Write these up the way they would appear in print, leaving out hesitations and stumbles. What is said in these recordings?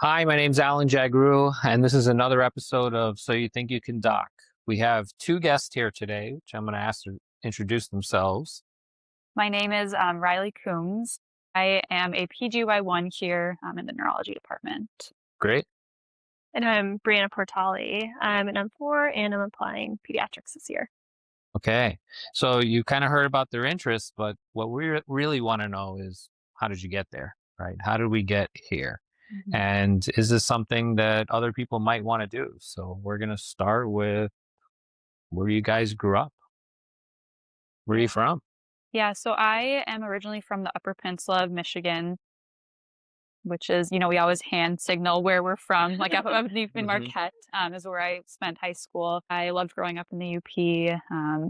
Hi, my name's Alan Jagru, and this is another episode of So You Think You Can Doc. We have two guests here today, which I'm going to ask to introduce themselves. My name is Reilly Coombs. I am a PGY1 here in the neurology department. Great. And I'm Brianna Portali. I'm an M4 and I'm applying pediatrics this year. Okay. So you kind of heard about their interests, but what we really want to know is how did you get there, right? How did we get here? And is this something that other people might want to do? So we're going to start with where you guys grew up. Where are you from? Yeah, so I am originally from the Upper Peninsula of Michigan, which is, we always hand signal where we're from. Like up in Mhm. Marquette is where I spent high school. I loved growing up in the UP.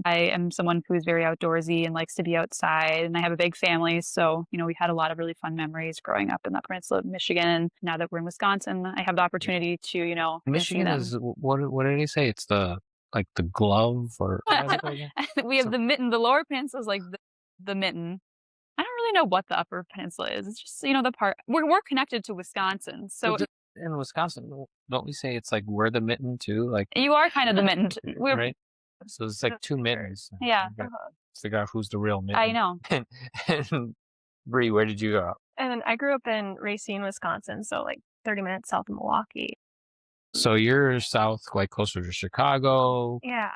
I am someone who's very outdoorsy and likes to be outside, and I have a big family. So, we had a lot of really fun memories growing up in the Upper Peninsula of Michigan. And now that we're in Wisconsin, I have the opportunity to, see Michigan them. is what did he say? It's the the glove or what is it called again? We have So, the mitten. The Lower Peninsula is like the mitten. I don't really know what the Upper Peninsula is. It's just, the part we're connected to Wisconsin. So but in Wisconsin, don't we say it's like we're the mitten too? Like you are kind of the mitten. We're right? So it's like two mittens. yeah, You gotta figure out who's the real I mitten. know. And Bree, where did you grow up? And I grew up in Racine, Wisconsin, so like 30 minutes south of Milwaukee. So you're south, like closer to Chicago. Yeah.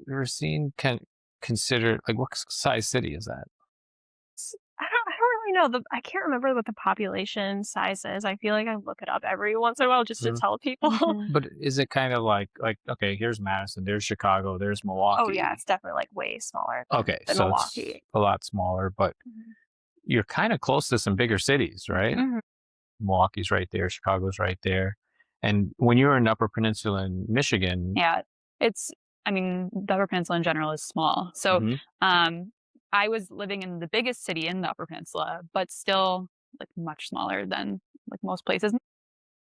Racine can consider like what size city is that? I don't really know. I can't remember what the population size is. I feel like I look it up every once in a while just to Mhm. tell people. But is it kind of like okay, here's Madison, there's Chicago, there's Oh Milwaukee. yeah, it's definitely like way smaller Okay, than so it's Milwaukee. a lot smaller, but Mhm. you're kind of close to some bigger cities, right? Mhm. Milwaukee's right there, Chicago's right there. And when you were in Upper Peninsula in Michigan, Yeah, the Upper Peninsula in general is small. So, mhm, I was living in the biggest city in the Upper Peninsula, but still like much smaller than like most places.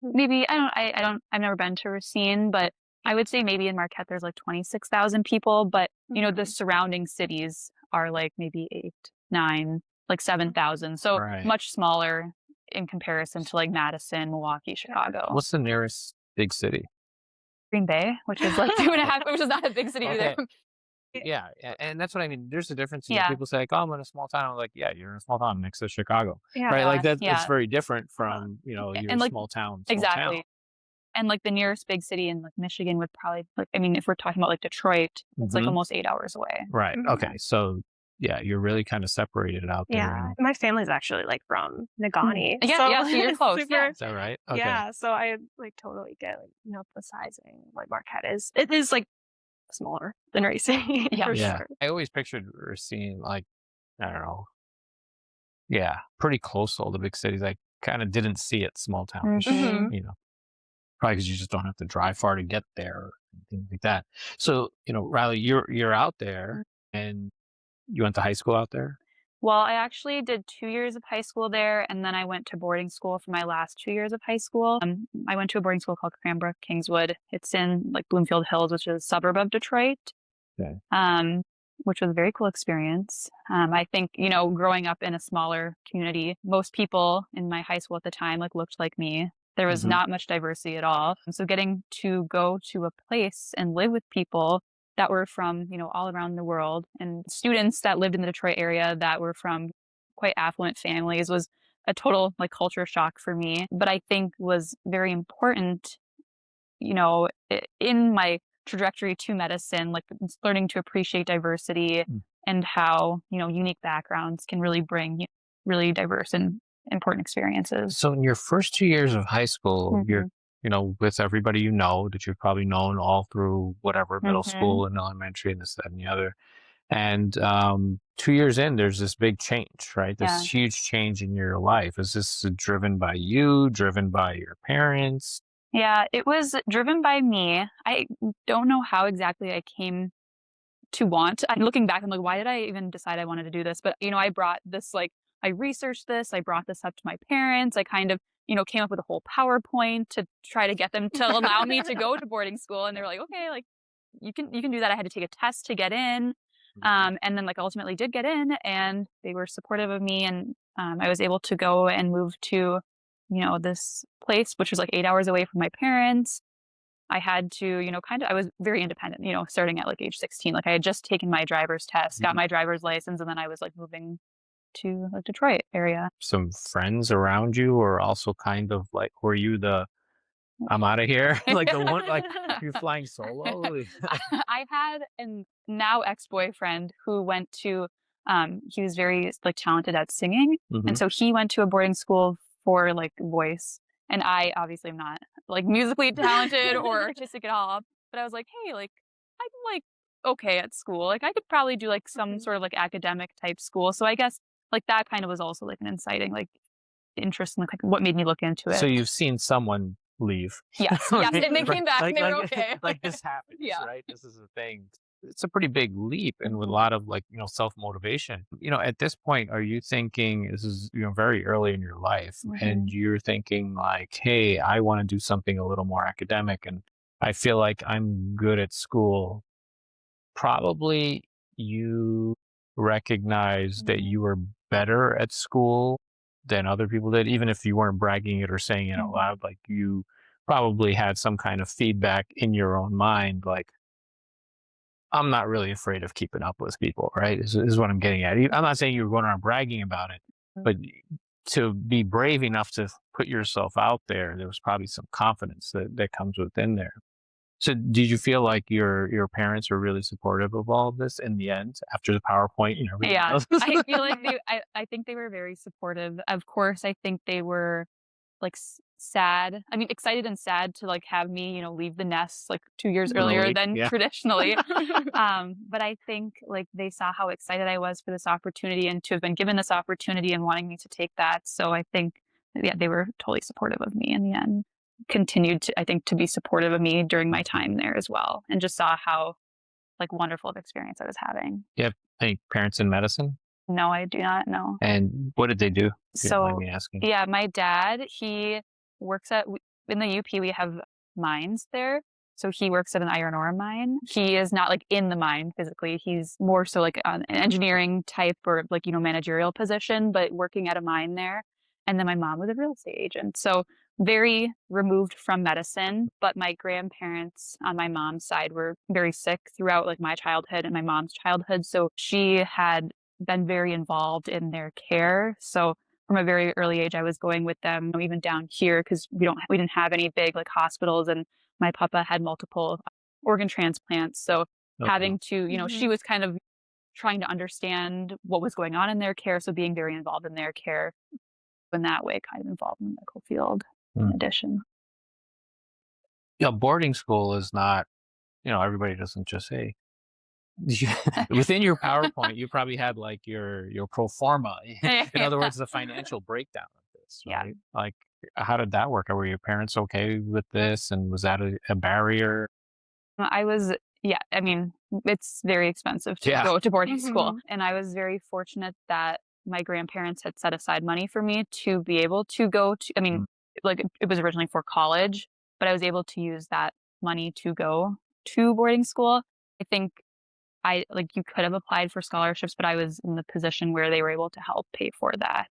Maybe I've never been to Racine, but I would say maybe in Marquette there's like 26,000 people, but the surrounding cities are like maybe 8, 9, like 7,000. So right. much smaller in comparison to like Madison, Milwaukee, Chicago. What's the nearest big city? Green Bay, which is like 2.5, which is not a big city either. Okay. Yeah, and that's what I mean. There's a difference. Yeah. People say, like, "Oh, I'm in a small town." I'm like, "Yeah, you're in a small town next to Chicago, Yeah. right?" Like that. It's Yeah. very different from your And like small town. exactly. And like the nearest big city in like Michigan would probably if we're talking about like Detroit, it's like Mhm. almost 8 hours away. Right. Mhm. Okay. So yeah, you're really kind of separated out there. Yeah. My family's actually like from Negaunee. Yeah, so you're it's close. Yeah. Is that right? Okay. Yeah, so I like totally get like, the sizing. Like Marquette is it is like smaller than Racing Yeah. for Yeah. sure. I always pictured Racine like I don't know. Yeah, pretty close to all the big cities. I kind of didn't see it small townish. Mhm. You know, probably because you just don't have to drive far to get there or things like that. So Riley, you're out there and you went to high school out there. Well, I actually did 2 years of high school there, and then I went to boarding school for my last 2 years of high school. I went to a boarding school called Cranbrook Kingswood. It's in like Bloomfield Hills, which is a suburb of Detroit. Okay. Which was a very cool experience. I think, growing up in a smaller community, most people in my high school at the time like looked like me. There was Mhm. not much diversity at all. And so getting to go to a place and live with people that were from, all around the world and students that lived in the Detroit area that were from quite affluent families was a total like culture shock for me, but I think was very important, in my trajectory to medicine, like learning to appreciate diversity Mm. and how, unique backgrounds can really bring really diverse and important experiences. So in your first 2 years of high school, you're Mhm. with everybody that you've probably known all through whatever middle Mhm. school and elementary and this, that, and the other. And 2 years in, there's this big change, right? Yeah. This huge change in your life. Is this driven by you, driven by your parents? Yeah, it was driven by me. I don't know how exactly I came to want. Looking back, I'm like, why did I even decide I wanted to do this? But I brought this I researched this. I brought this up to my parents. I kind of came up with a whole PowerPoint to try to get them to allow me to go to boarding school, and they were like, okay, like you can do that. I had to take a test to get in, and then like ultimately did get in, and they were supportive of me, and I was able to go and move to this place, which was like 8 hours away from my parents. I had to, I was very independent, starting at like age 16. Like I had just taken my driver's test, got my driver's license, and then I was like moving to like Detroit area. Some friends around you or also kind of like, were you the I'm out of here? Like the one, like you're flying solo? I had an now ex-boyfriend who went to he was very like talented at singing, Hmm. and so he went to a boarding school for like voice, and I obviously am not like musically talented or artistic at all, but I was like, hey, like I'm like okay at school, like I could probably do like some Mhm. sort of like academic type school. So I guess like that kind of was also like an inciting like interest in like what made me look into So it. you've seen someone leave. Yes, yes, Right? and they came back and Like, they were like, okay. like this happens, Yeah. right? This is a thing. It's a pretty big leap and with a Mhm. lot of like, self-motivation. At this point, are you thinking this is, very early in your life and Mhm. you're thinking like, hey, I want to do something a little more academic and I feel like I'm good at school. Probably you recognize that Mhm. you were better at school than other people did, even if you weren't bragging it or saying it out Mhm. loud. Like you probably had some kind of feedback in your own mind, like, I'm not really afraid of keeping up with people, right? Is what I'm getting at. I'm not saying you were going around bragging about it, but to be brave enough to put yourself out there, there was probably some confidence that comes within there. So did you feel like your parents were really supportive of all of this in the end after the PowerPoint and everything Yeah, else? I feel like I think they were very supportive. Of course, I think they were like sad. I mean, excited and sad to like have me, leave the nest like 2 years earlier Literally, than yeah. traditionally. But I think like they saw how excited I was for this opportunity and to have been given this opportunity and wanting me to take that. So I think, yeah, they were totally supportive of me in the end. Continued to, I think, to be supportive of me during my time there as well, and just saw how like wonderful of experience I was having. You have any parents in medicine? No, I do not know. And what did they do? If you don't mind So, me asking. yeah, my dad, he works at in the UP, we have mines there. So he works at an iron ore mine. He is not like in the mine physically. He's more so like an engineering type or like, managerial position, but working at a mine there. And then my mom was a real estate agent. So very removed from medicine, but my grandparents on my mom's side were very sick throughout like my childhood and my mom's childhood. So she had been very involved in their care. So from a very early age, I was going with them, even down here because we didn't have any big like hospitals, and my papa had multiple organ transplants. So Okay. having to, she Mhm. was kind of trying to understand what was going on in their care. So being very involved in their care in that way, kind of involved in the medical field in Mm. addition. Yeah, boarding school is not, everybody doesn't just say within your PowerPoint, you probably had like your pro forma. In Yeah. other words, the financial breakdown of this, Yeah. right? Like, how did that work? Were your parents okay with this, and was that a barrier? I was, yeah, I mean, it's very expensive to Yeah. go to boarding school. Mhm. And I was very fortunate that my grandparents had set aside money for me to be able to go to, I mean, Mm. like it was originally for college, but I was able to use that money to go to boarding school. I think you could have applied for scholarships, but I was in the position where they were able to help pay for that.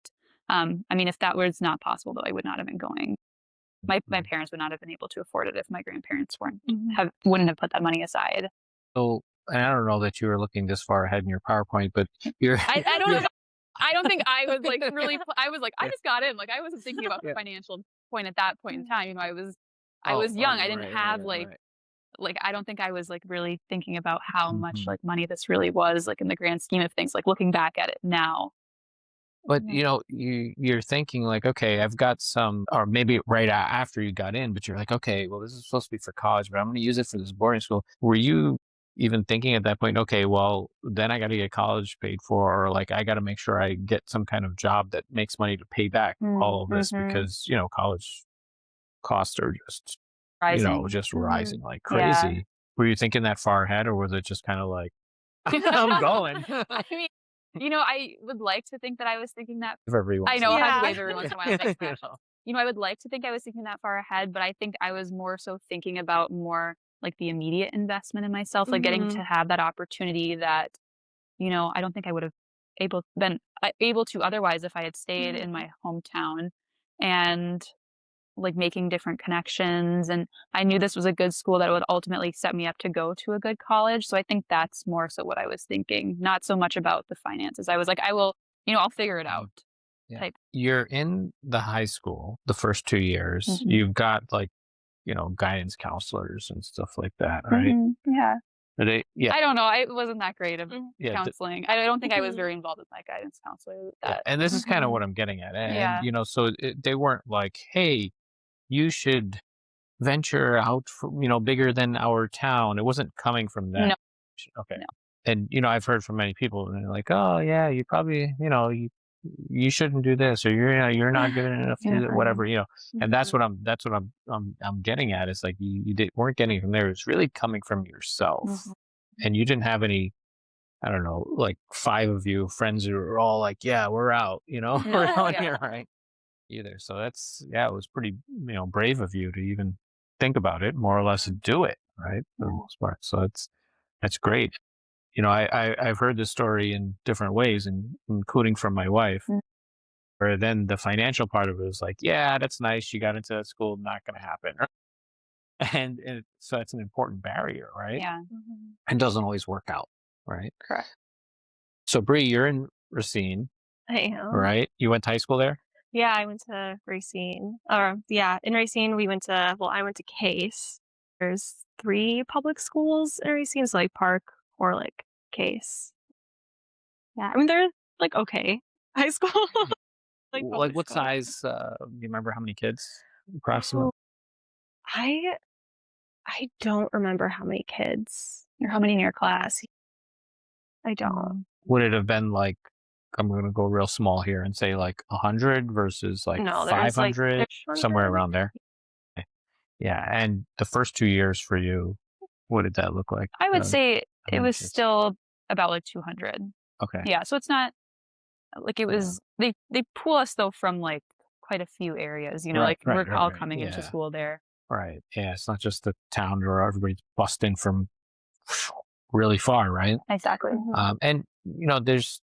I mean, if that was not possible, though, I would not have been going. My Mm. parents would not have been able to afford it if my grandparents Mhm. wouldn't have put that money aside. So, and I don't know that you were looking this far ahead in your PowerPoint, but you're, I don't know. you're I don't think I was like really. I was like, I yeah, just got in. Like I wasn't thinking about the yeah. financial point at that point in time. I Oh, was young. oh, I didn't right, right, have right, right. like I don't think I was like really thinking about how much Mhm. like money this really was like in the grand scheme of things. Like looking back at it now. But Yeah. you're thinking like, okay, I've got some, or maybe right after you got in, but you're like, okay, well, this is supposed to be for college, but I'm going to use it for this boarding school. Were you even thinking at that point, okay, well, then I got to get college paid for, or like I got to make sure I get some kind of job that makes money to pay back all of this Mm-hmm. because college costs are just Rising. just Mhm. rising like Yeah. crazy. Were you thinking that far ahead, or was it just kind of like, I'm going I mean, I would like to think that I was thinking that. every I once in know a it has Yeah. waves every once in a while. It makes me while? laugh. I would like to think I was thinking that far ahead, but I think I was more so thinking about more like the immediate investment in myself, like getting to Mhm. have that opportunity that, I don't think I would have able to otherwise if I had stayed in Mhm. my hometown. and like making different connections. And I knew this was a good school that would ultimately set me up to go to a good college. So I think that's more so what I was thinking, not so much about the finances. I was like, I will, I'll figure it out. Yeah. Type. You're in the high school the first 2 years. Mhm. You've got like, guidance counselors and stuff like that, right? Yeah. Are they, yeah, I don't know. I wasn't that great of yeah, counseling. I don't think I was Mhm. very involved with my guidance counselor with yeah. that. And this is kind of Mhm. what I'm getting at. And, Yeah. so they weren't like, hey, you should venture out for, bigger than our town. It wasn't coming from No, that. Okay. no. And, I've heard from many people and they're like, oh yeah, you probably, you shouldn't do this, or you're not good enough to do that, whatever, and that's Mhm. what I'm getting at is like weren't getting it from there. It's really coming from yourself. Mhm. And you didn't have any, I don't know, like 5 of you friends who are all like, yeah, we're out, No, we're out yeah. here, right? Either. So it was pretty, brave of you to even think about it, more or less do it, right? For the Yeah. most part. So that's great. I've heard this story in different ways, including from my wife, Mm. where then the financial part of it was like, yeah, that's nice. You got into that school, not going to happen. And so that's an important barrier, right? Yeah. Mhm. And doesn't always work out, right? Correct. So Bree, you're in Racine, I am. right? You went to high school there? Yeah, I went to Racine. Yeah, in Racine we went to, well, I went to Case. There's 3 public schools in Racine, so like Park, Orlick, Case. Yeah, I mean they're like okay high school, like Like public what school. size, do you remember how many kids approximately? Oh, I I don't remember how many kids Or how many in your class? I don't. Would it have been like, I'm going to go real small here and say like 100 versus like No, there's like 500, somewhere 600. around there? Yeah. And the first 2 years for you, what did that look like? I would say How it many was kids? still about like 200. Okay. Yeah, so it's not like it was. They pull us though from like quite a few areas. Right, Like right, we're right, all right. coming into Yeah. school there. Right. Yeah. It's not just the town where everybody's busting from really far, right? Exactly. Mhm. And there's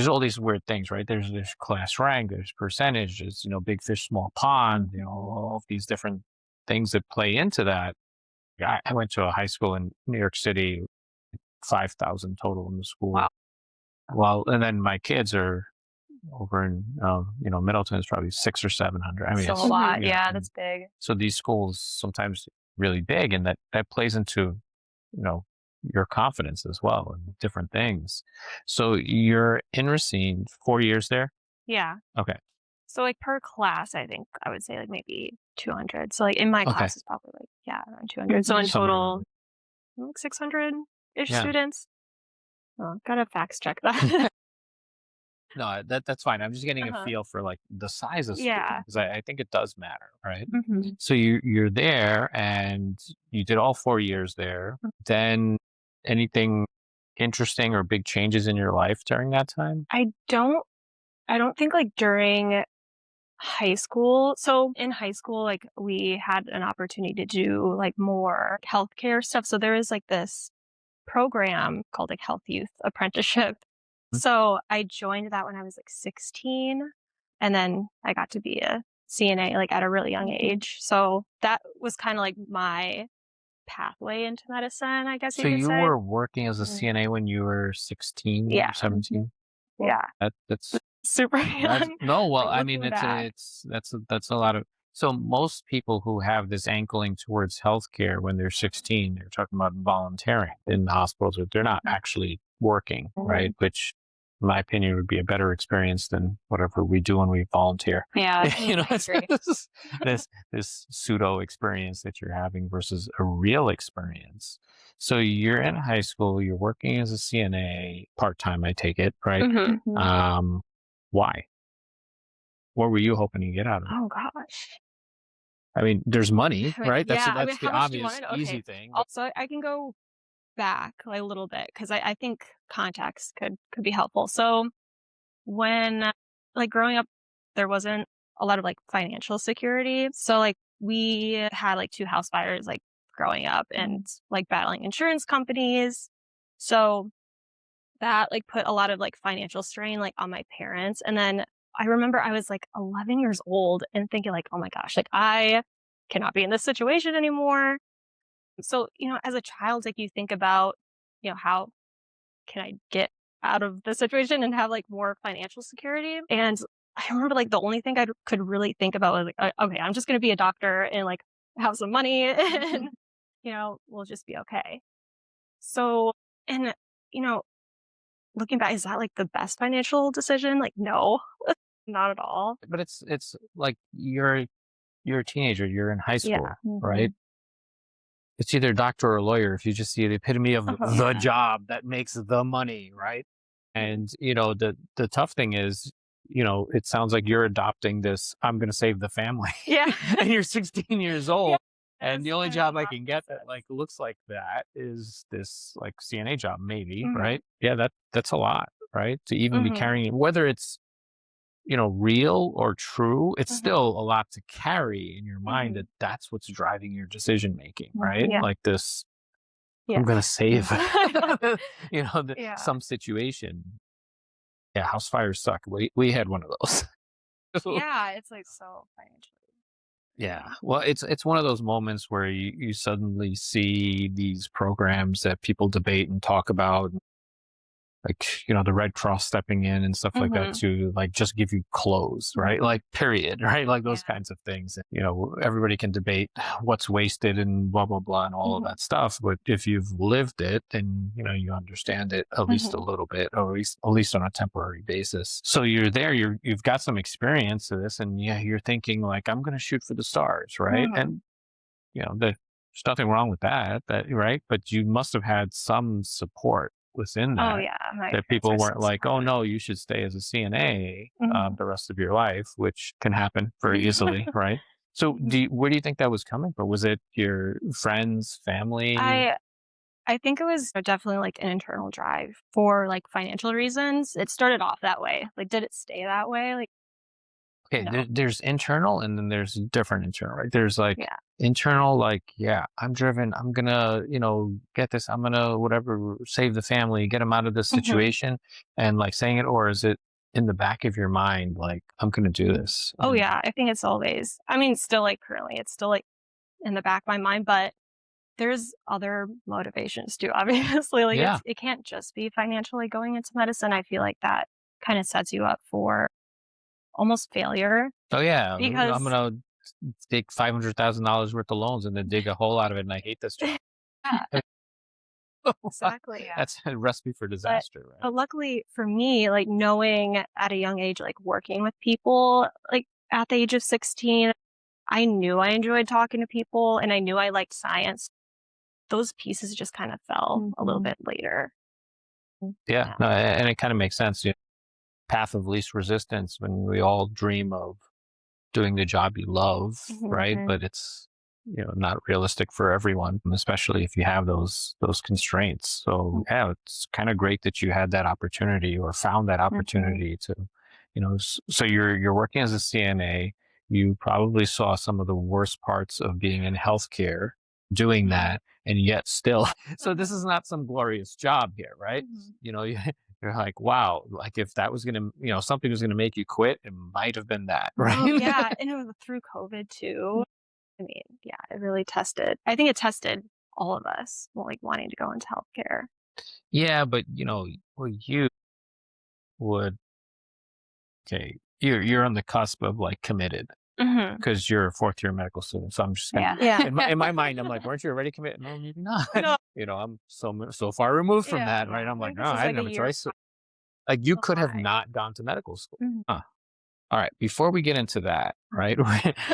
all these weird things, right? There's class rank, there's percentages, big fish, small pond, all of these different things that play into that. Yeah, I went to a high school in New York City, 5,000 total in the school. Wow. Well, and then my kids are over in, Middleton is probably 600 or 700. I mean, So it's, a lot. yeah. Yeah, And that's big. so these schools sometimes really big, and that plays into, you know, your confidence as well and different things. So you're in Racine, 4 years there? Yeah. Okay. So like per class, I think I would say like maybe 200. So like in my Okay. class is probably like, yeah, around 200. So in Somewhere around total, like 600-ish Yeah. students. Oh, gotta fact check that. No, that's fine. I'm just getting a Uh-huh. feel for like the size of school Yeah. because I think it does matter, right? Mhm. So you're there and you did all 4 years there. Then anything interesting or big changes in your life during that time? I don't think like during high school. So in high school, like we had an opportunity to do like more healthcare stuff. So there was like this program called like Health Youth Apprenticeship. So I joined that when I was like 16, and then I got to be a CNA like at a really young age. So that was kind of like my pathway into medicine, I guess you So could you say. were working as a Mhm. CNA when you were 16 Yeah. or 17? Yeah. That's Super That's young. no, well, Like I mean, looking back. that's a lot of. So most people who have this ankling towards healthcare when they're 16, they're talking about volunteering in the hospitals, or they're not actually working, right? Which, in my opinion, would be a better experience than whatever we do when we volunteer. Yeah, I It's agree. this pseudo experience that you're having versus a real experience. So you're in high school, you're working as a CNA part time, I take it, right? Mhm. Why? What were you hoping to get out of it? Oh gosh. I mean, there's money, I mean, right? yeah. I mean, That's the how much do you want obvious, to know? easy Okay. thing. Also, I can go back like, a little bit because I think context could be helpful. So when like growing up, there wasn't a lot of like financial security. So like we had like 2 house fires like growing up and like battling insurance companies. So that like put a lot of like financial strain like on my parents. And then I remember I was like 11 years old and thinking like, oh my gosh, like I cannot be in this situation anymore. So, as a child, like you think about, how can I get out of the situation and have like more financial security? And I remember like the only thing I could really think about was like, okay, I'm just going to be a doctor and like have some money and, we'll just be okay. So, and, you know, looking back, is that like the best financial decision? Like, no, not at all. But it's like you're a teenager, you're in high Yeah. school, right? It's either a doctor or a lawyer if you just see the epitome of Uh-huh. the job that makes the money, right? And the tough thing is, it sounds like you're adopting this, I'm gonna save the family. Yeah. And you're 16 years old. Yeah, And the that's only kind of job the I can get that opposite. like looks like that is this like CNA job, maybe, Mhm. right? Yeah, that's a lot, right? To even be Mhm. carrying it, whether it's real or true, it's Mhm. still a lot to carry in your mind Mhm. that's what's driving your decision making, right? Yeah. Like this, I'm Yeah. gonna save, Yeah. some situation. Yeah, house fires suck. We had one of those. Yeah, it's like so financially Yeah, draining. well, it's one of those moments where you suddenly see these programs that people debate and talk about, like the Red Cross stepping in and stuff like that Mhm. to like just give you clothes, right? Like period, right? Like those Yeah. kinds of things. Everybody can debate what's wasted and blah blah blah and all of Mhm. that stuff, but if you've lived it, then you understand it at least a Mhm. little bit, or at least on a temporary basis. So you're there, you've got some experience to this, and yeah, you're thinking like, I'm going to shoot for the stars, right? Mhm. And there's nothing wrong with that, right? But you must have had some support within Oh, that, yeah, my that parents people are so weren't like, oh supportive. no, you should stay as a CNA Mhm. the rest of your life, which can happen very easily, right? So Mhm. where do you think that was coming from? Was it your friends, family? I I think it was definitely like an internal drive for like financial reasons. It started off that way. Like, did it stay that way? Like, Okay, no. there's internal and then there's different internal, right? There's like Yeah. internal, like, yeah, I'm driven. I'm gonna, get this. I'm gonna, whatever, save the family, get them out of this Mhm. situation, and like saying it, or is it in the back of your mind, like, I'm gonna do this? Oh, And yeah, I think it's always, I mean, still like currently, it's still like in the back of my mind, but there's other motivations too, obviously. Like yeah, it can't just be financially going into medicine. I feel like that kind of sets you up for almost failure oh yeah, I'm because gonna take $500,000 worth of loans and then dig a hole out of it, and I hate this job. yeah, exactly. Yeah. That's a recipe for But disaster, right? but luckily for me, like knowing at a young age, like working with people, like at the age of 16, I knew I enjoyed talking to people and I knew I liked science. Those pieces just kind of fell a little bit later. Yeah, Yeah. no, and it kind of makes sense. Path of least resistance when we all dream of doing the job you love, Mhm. right? But it's not realistic for everyone, especially if you have those constraints. So yeah, it's kind of great that you had that opportunity or found that opportunity to, so you're working as a CNA. You probably saw some of the worst parts of being in healthcare doing Mhm. that, and yet still, so this is not some glorious job here, right? Mhm. You know, you're like, wow, like if that was gonna, something was gonna make you quit, it might have been that, right? Oh, yeah, and it was through COVID too. I mean, yeah, it really tested, I think it tested all of us, well, like, wanting to go into healthcare. Yeah, but well, you would, okay, you're on the cusp of like committed Mhm. because you're a fourth year medical student. So I'm just gonna, Yeah. Yeah. in my mind, I'm like, weren't you already committed? No, maybe not. No. I'm so far removed from Yeah, that, yeah, right? I'm I like, think no, this is I didn't like a have a year choice. Like you could have behind. not gone to medical school. Mhm. Huh. All right, before we get into that, right?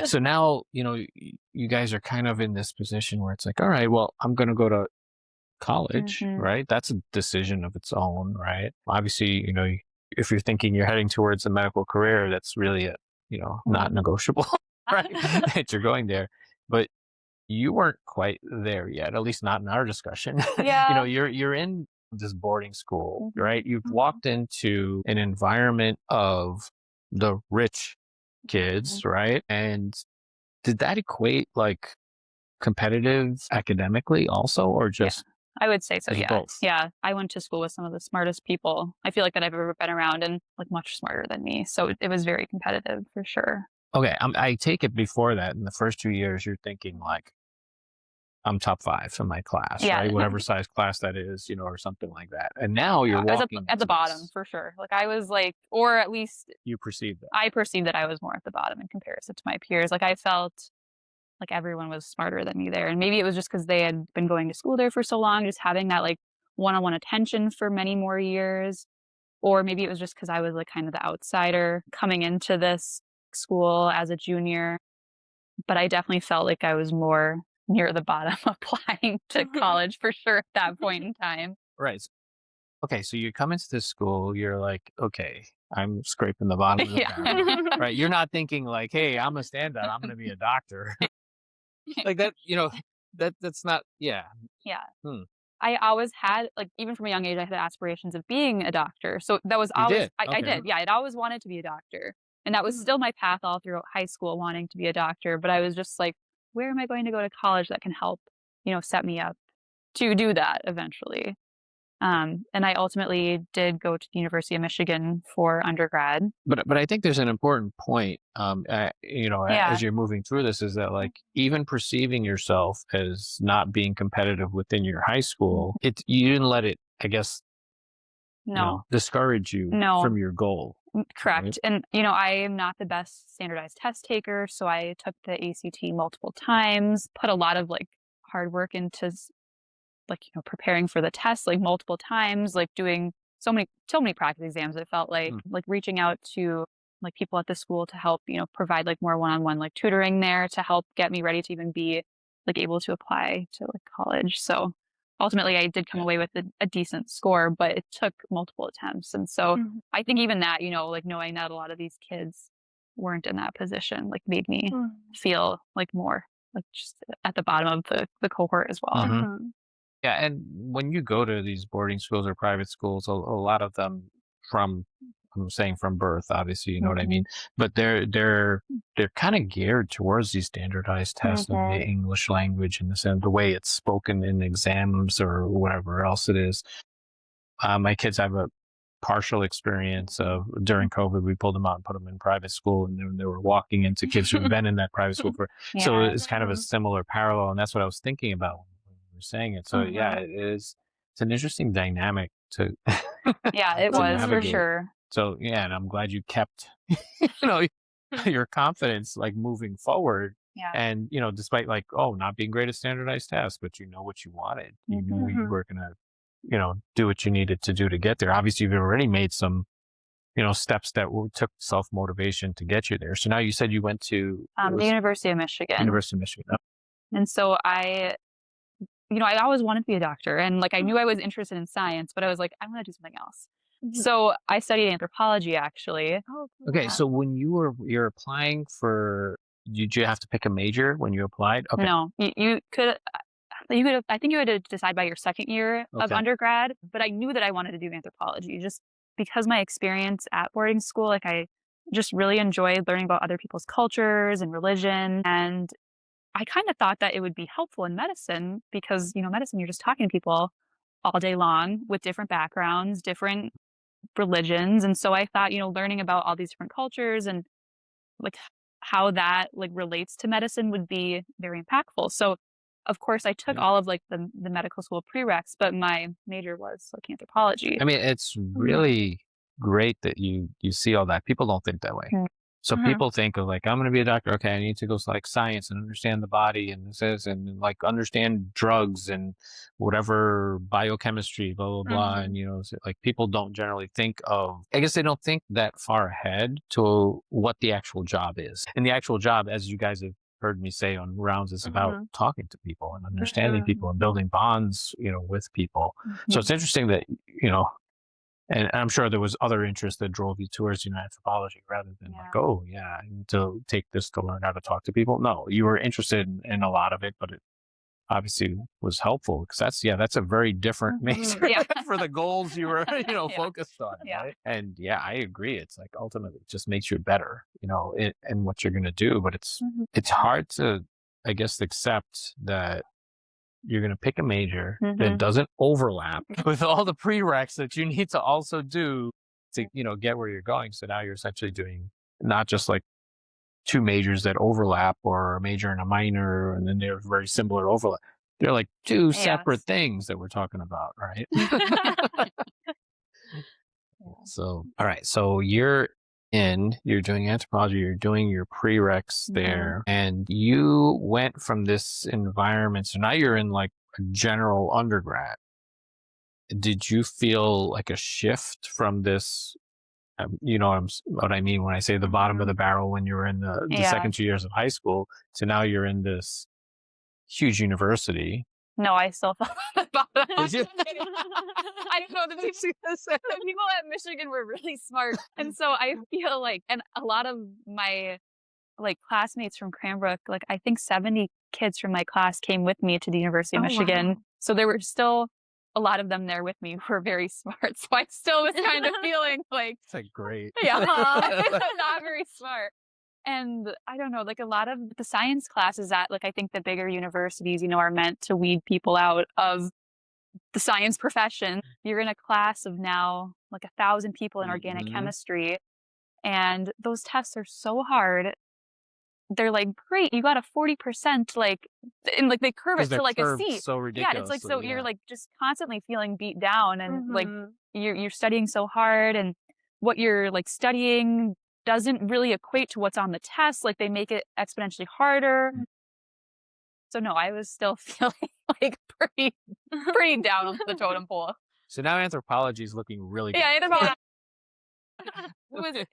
So now, you guys are kind of in this position where it's like, all right, well, I'm going to go to college, right? That's a decision of its own, right? Obviously, if you're thinking you're heading towards a medical career, that's really not negotiable, right? That you're going there. But you weren't quite there yet, at least not in our discussion. Yeah. You're in this boarding school, right? You've Mhm. walked into an environment of the rich kids, right? And did that equate like competitive academically also, or Yeah. just I would say so. It's Yeah. both. Yeah. I went to school with some of the smartest people I feel like that I've ever been around, and like much smarter than me. So it was very competitive for sure. Okay, I take it before that, in the first 2 years, you're thinking like, I'm top 5 in my class, Yeah. right? Whatever size class that is, or something like that. And now you're I was walking at the into bottom this. for sure. Like I was like, or at least You perceive that. I perceived that I was more at the bottom in comparison to my peers. Like I felt like everyone was smarter than me there. And maybe it was just because they had been going to school there for so long, just having that like one-on-one attention for many more years. Or maybe it was just because I was like kind of the outsider coming into this school as a junior. But I definitely felt like I was more near the bottom applying to college for sure at that point in time. Right. Okay, so you come into this school, you're like, okay, I'm scraping the bottom of the Yeah. barrel, right? You're not thinking like, hey, I'm a standout, I'm going to be a doctor. Like that, that's not, yeah. Yeah. Hmm. I always had, like, even from a young age, I had aspirations of being a doctor. So that was You always, did? I Okay. did. Yeah. I'd always wanted to be a doctor. And that was still my path all throughout high school, wanting to be a doctor. But I was just like, where am I going to go to college that can help, set me up to do that eventually? And I ultimately did go to the University of Michigan for undergrad. But I think there's an important point, Yeah. as you're moving through this, is that like even perceiving yourself as not being competitive within your high school, you didn't let it, I guess, No. discourage you No. from your goal. Correct. Right? And, I am not the best standardized test taker. So I took the ACT multiple times, put a lot of like hard work into like, preparing for the test like multiple times, like doing so many practice exams. It felt like reaching out to like people at the school to help, provide like more one-on-one like tutoring there to help get me ready to even be like able to apply to like college. So ultimately I did come away with a decent score, but it took multiple attempts. And so I think even that, like knowing that a lot of these kids weren't in that position, like made me feel like more like just at the bottom of the cohort as well. Mhm. Yeah, and when you go to these boarding schools or private schools, a lot of them I'm saying from birth, obviously, you know what I mean, but they're kind of geared towards these standardized tests of the English language and the way it's spoken in exams or whatever else it is. My kids have a partial experience of during COVID, we pulled them out and put them in private school, and they were walking into kids who've been in that private school for. So Yeah. it's kind of a similar parallel, and that's what I was thinking about when you were saying it. So yeah, it is. It's an interesting dynamic to Yeah, it to was for navigate. sure. So yeah, and I'm glad you kept, you know, your confidence like moving forward. Yeah. And despite like not being great at standardized tests, but you know what you wanted. You knew you were gonna, do what you needed to do to get there. Obviously, you've already made some, steps that took self motivation to get you there. So now you said you went to The University of Michigan. University of Michigan. And so I always wanted to be a doctor, and like I knew I was interested in science, but I was like, I want to do something else. So I studied anthropology actually. Oh, Okay, so when you're applying for, did you have to pick a major when you applied? Okay. No, you could. I think you had to decide by your second year of Okay. undergrad, but I knew that I wanted to do anthropology just because my experience at boarding school, like I just really enjoyed learning about other people's cultures and religion. And I kind of thought that it would be helpful in medicine because, medicine, you're just talking to people all day long with different backgrounds, different religions. And so I thought, learning about all these different cultures and like how that like relates to medicine would be very impactful. So of course I took all of like the medical school prereqs, but my major was like anthropology. I mean, it's really great that you see all that. People don't think that way. So people think of like, I'm going to be a doctor. Okay, I need to go like science and understand the body and this and like understand drugs and whatever biochemistry, blah blah blah. And so, like people don't generally think of. I guess they don't think that far ahead to what the actual job is. And the actual job, as you guys have heard me say on rounds, is about talking to people and understanding people and building bonds, with people. So it's interesting that and I'm sure there was other interests that drove you towards anthropology rather than like, oh yeah, I need to take this to learn how to talk to people. No, you were interested in a lot of it, but it obviously was helpful because that's a very different major for the goals you were, focused on. Right? And I agree. It's like ultimately it just makes you better, in what you're going to do. But it's hard to, I guess, accept that you're going to pick a major that Mhm. doesn't overlap with all the prereqs that you need to also do to, get where you're going. So now you're essentially doing not just like two majors that overlap or a major and a minor, and then they're very similar overlap. They're like two separate Yes. things that we're talking about, right? So, all right. So you're doing anthropology, you're doing your prereqs there, and you went from this environment. So now you're in like a general undergrad. Did you feel like a shift from this? What I mean when I say the bottom of the barrel when you were in the Yeah. second 2 years of high school to now you're in this huge university. No, I still felt at the bottom. Did you? I don't know. The people at Michigan were really smart. And so I feel like, and a lot of my like classmates from Cranbrook, like I think 70 kids from my class came with me to the University of Michigan. Wow. So there were still a lot of them there with me who were very smart. So I still was kind of feeling like, It's like great. yeah, not very smart. And I don't know, like a lot of the science classes at like I think the bigger universities, are meant to weed people out of the science profession. You're in a class of now like 1,000 people in organic chemistry, and those tests are so hard. They're like, great, you got a 40%, like, and like they curve it to like a C. So ridiculous. Yeah, it's like so you're like just constantly feeling beat down, and like you're studying so hard, and what you're like studying doesn't really equate to what's on the test. Like they make it exponentially harder. So no, I was still feeling like pretty down on the totem pole. So now anthropology is looking really good. Yeah, anthropology.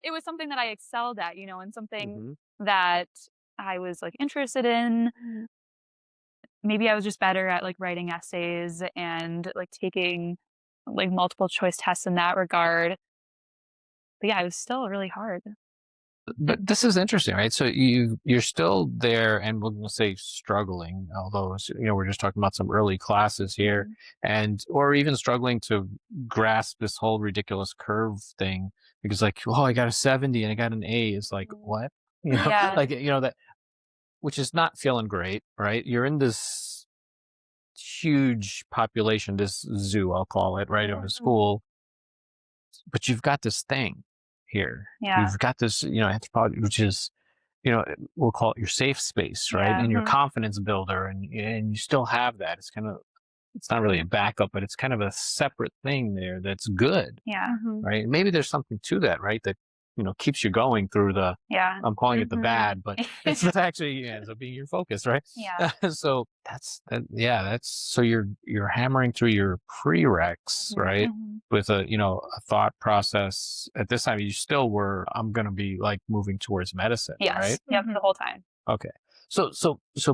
It was something that I excelled at, and something that I was like interested in. Maybe I was just better at like writing essays and like taking like multiple choice tests in that regard. But yeah, it was still really hard. But this is interesting, right? So you're still there, and we'll say struggling, although we're just talking about some early classes here, or even struggling to grasp this whole ridiculous curve thing because like, oh, I got a 70 and I got an A. It's like what? Yeah. Like that, which is not feeling great, right? You're in this huge population, this zoo, I'll call it, right, of a school, but you've got this thing here. Yeah. You've got this, anthropology, which is, we'll call it your safe space, right? Yeah. And your confidence builder, and you still have that. It's not really a backup, but it's kind of a separate thing there that's good, Yeah. right? Maybe there's something to that, right? That keeps you going through the. Yeah. I'm calling it the bad, but it's actually ends up being your focus, right? Yeah. So that's that. Yeah, that's so you're hammering through your prereqs, right? With a a thought process. At this time, you still were. I'm going to be like moving towards medicine, Yes. right? Yep. The whole time. Okay. So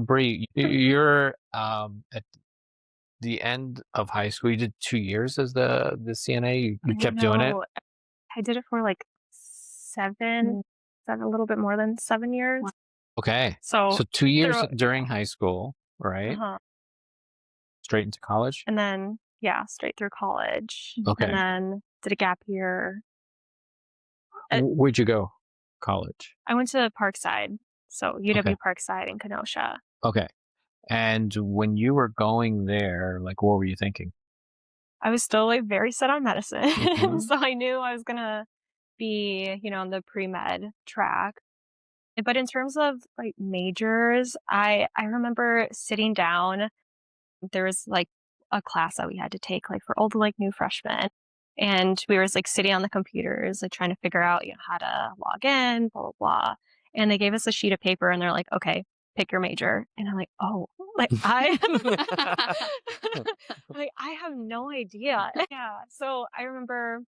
Bree, you're at the end of high school. You did 2 years as the CNA. You kept doing it. I did it for like seven, a little bit more than 7 years. Okay. So 2 years during high school, right? Straight into college? And then, straight through college. Okay. And then did a gap year. Where'd you go? College? I went to Parkside. So UW Parkside in Kenosha. Okay. And when you were going there, like, what were you thinking? I was still like very set on medicine. So I knew I was going to be, on the pre-med track. But in terms of like majors, I remember sitting down. There was like a class that we had to take like for all the like new freshmen, and we were like sitting on the computers like trying to figure out how to log in, blah blah blah. And they gave us a sheet of paper and they're like, okay, pick your major. And I'm like, oh, like I like I have no idea. Yeah. So I remember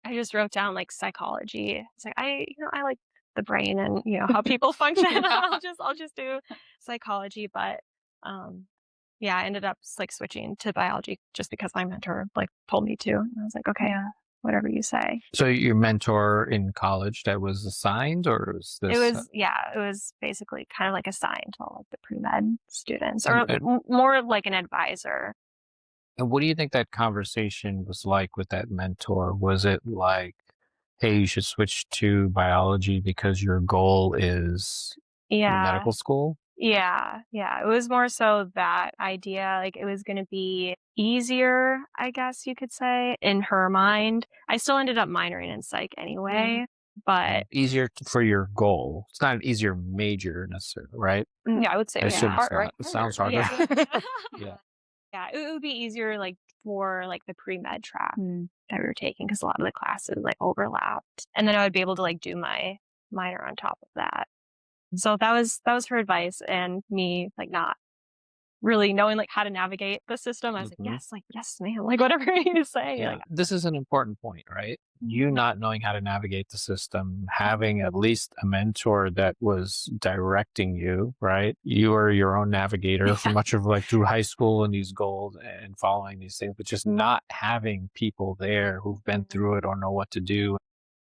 I just wrote down like psychology. It's like I like the brain and how people function. I'll just do psychology. But I ended up like switching to biology just because my mentor like told me to. And I was like, okay, whatever you say. So your mentor in college that was assigned, or was this? It was basically kind of like assigned to all like the pre-med students, or more like an advisor. And what do you think that conversation was like with that mentor? Was it like, hey, you should switch to biology because your goal is medical school? Yeah, it was more so that idea, like it was going to be easier, I guess you could say, in her mind. I still ended up minoring in psych anyway, but Easier for your goal. It's not an easier major necessarily, right? Yeah, I would say I it's assume it's hard, right? not. It sounds harder. yeah. Yeah. Yeah, it would be easier like for like the pre-med track Mm. that we were taking because a lot of the classes like overlapped. And then I would be able to like do my minor on top of that. So that was her advice, and me like not really knowing like how to navigate the system. I was Mhm. like, yes, ma'am, like whatever you say. Yeah. Like, This is an important point, right? You not knowing how to navigate the system, having at least a mentor that was directing you, right? You were your own navigator for much of like through high school and these goals and following these things, but just not having people there who've been through it or know what to do,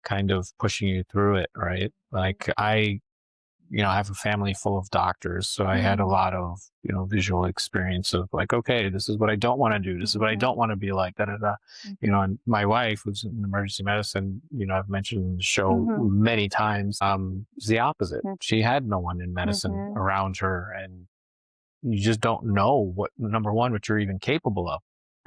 kind of pushing you through it, right? Like I have a family full of doctors, so I had a lot of, visual experience of like, okay, this is what I don't want to do. This is what I don't want to be like, da, da, da. And my wife, who's in emergency medicine, I've mentioned in the show many times, is the opposite. She had no one in medicine around her, and you just don't know number one, what you're even capable of.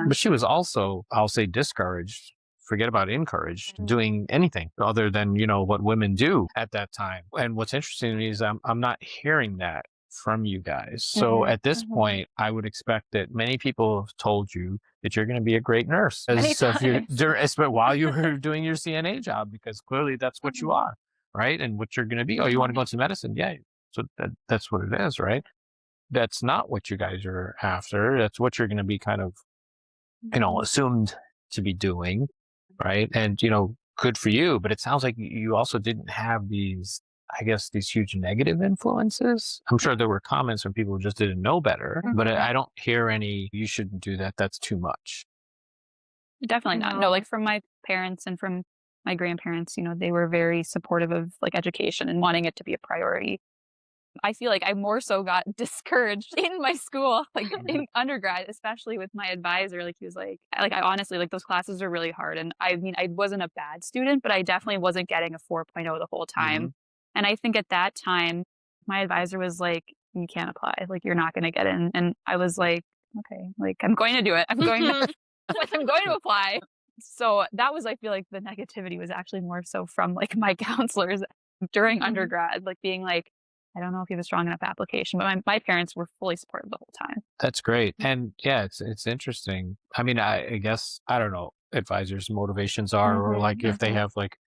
But she was also, I'll say, discouraged. Forget about encouraged doing anything other than, what women do at that time. And what's interesting to me is I'm not hearing that from you guys. So at this point, I would expect that many people have told you that you're going to be a great nurse while you were doing your CNA job, because clearly that's what you are, right? And what you're going to be. Oh, you want to go into medicine? Yeah. So that's what it is, right? That's not what you guys are after. That's what you're going to be kind of, assumed to be doing. Right. And, good for you. But it sounds like you also didn't have these huge negative influences. I'm sure there were comments from people who just didn't know better, but I don't hear any, you shouldn't do that. That's too much. Definitely not. No, like from my parents and from my grandparents, they were very supportive of like education and wanting it to be a priority. I feel like I more so got discouraged in my school, like in undergrad, especially with my advisor. Like he was like I honestly, like those classes are really hard. And I mean, I wasn't a bad student, but I definitely wasn't getting a 4.0 the whole time. And I think at that time, my advisor was like, you can't apply, like you're not going to get in. And I was like, okay, like I'm going to do it. I'm going to apply. So that was, I feel like the negativity was actually more so from like my counselors during undergrad, like being like, I don't know if you have a strong enough application, but my parents were fully supportive the whole time. That's great. And yeah, it's interesting. I mean, I guess, I don't know, advisors' motivations are, or like if they have like,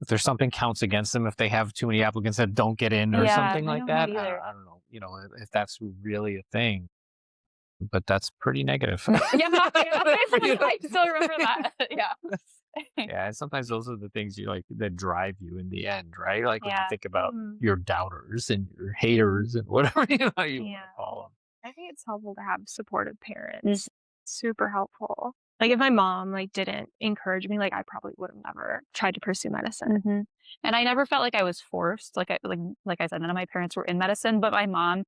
if there's something counts against them, if they have too many applicants that don't get in or something like that. I don't know, if that's really a thing. But that's pretty negative. Yeah, I still remember that. Yeah. Yeah, and sometimes those are the things you like that drive you in the end, right? Like when you think about your doubters and your haters and whatever you want to call them. I think it's helpful to have supportive parents. Super helpful. Like if my mom like didn't encourage me, like I probably would have never tried to pursue medicine. And I never felt like I was forced. Like I said, none of my parents were in medicine, but my mom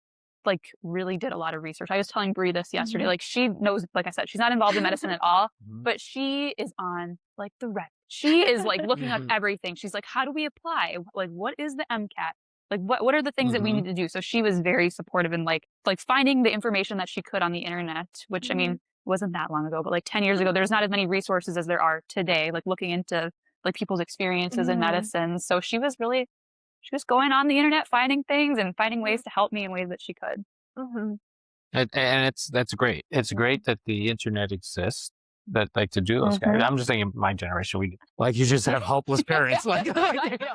like really did a lot of research. I was telling Brie this yesterday. Like she knows, like I said, she's not involved in medicine at all, but she is on like the Reddit. She is like looking up everything. She's like, how do we apply? Like, what is the MCAT? Like, what are the things that we need to do? So she was very supportive in like finding the information that she could on the internet, which I mean, wasn't that long ago, but like 10 years ago, there's not as many resources as there are today, like looking into like people's experiences in medicine. So she was going on the internet, finding things and finding ways to help me in ways that she could. And that's great. It's great that the internet exists, that like to do those guys. I'm just thinking my generation, you just have helpless parents. Like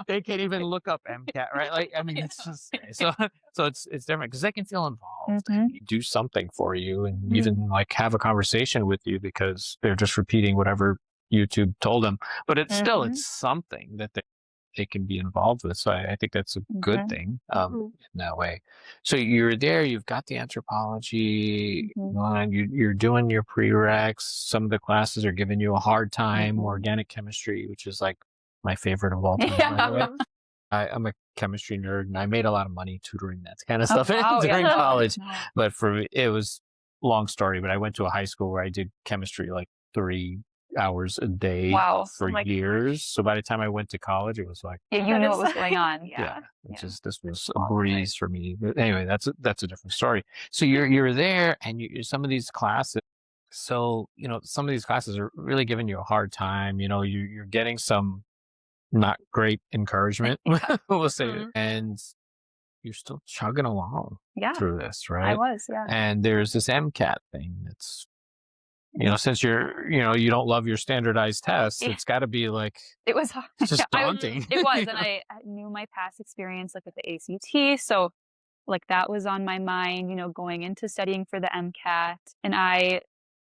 they can't even look up MCAT, right? Like, I mean, it's just, so it's different because they can feel involved, do something for you, and even like have a conversation with you because they're just repeating whatever YouTube told them. But it's still, it's something that they can be involved with. So I think that's a good thing in that way. So you're there, you've got the anthropology on, you're doing your prereqs. Some of the classes are giving you a hard time, organic chemistry, which is like my favorite of all time. By the way. I'm a chemistry nerd and I made a lot of money tutoring that kind of stuff during college. But for me, it was a long story, but I went to a high school where I did chemistry like 3 hours a day Wow. for Oh my years. gosh. So by the time I went to college, it was like, Yeah, you That knew is what was going on. yeah, yeah. this was a Long time. breeze for me. But anyway, that's a different story. So you're there, and some of these classes. So some of these classes are really giving you a hard time. You're getting some not great encouragement, Yeah. we'll say it, Mhm. and you're still chugging along Yeah, through this, I right? was. Yeah. And there's this MCAT thing that's, And since you don't love your standardized tests, yeah, it's got to be like, it was hard. it's just I daunting. It was, you and know? I knew my past experience, like, with the ACT, so, like, that was on my mind, going into studying for the MCAT, and I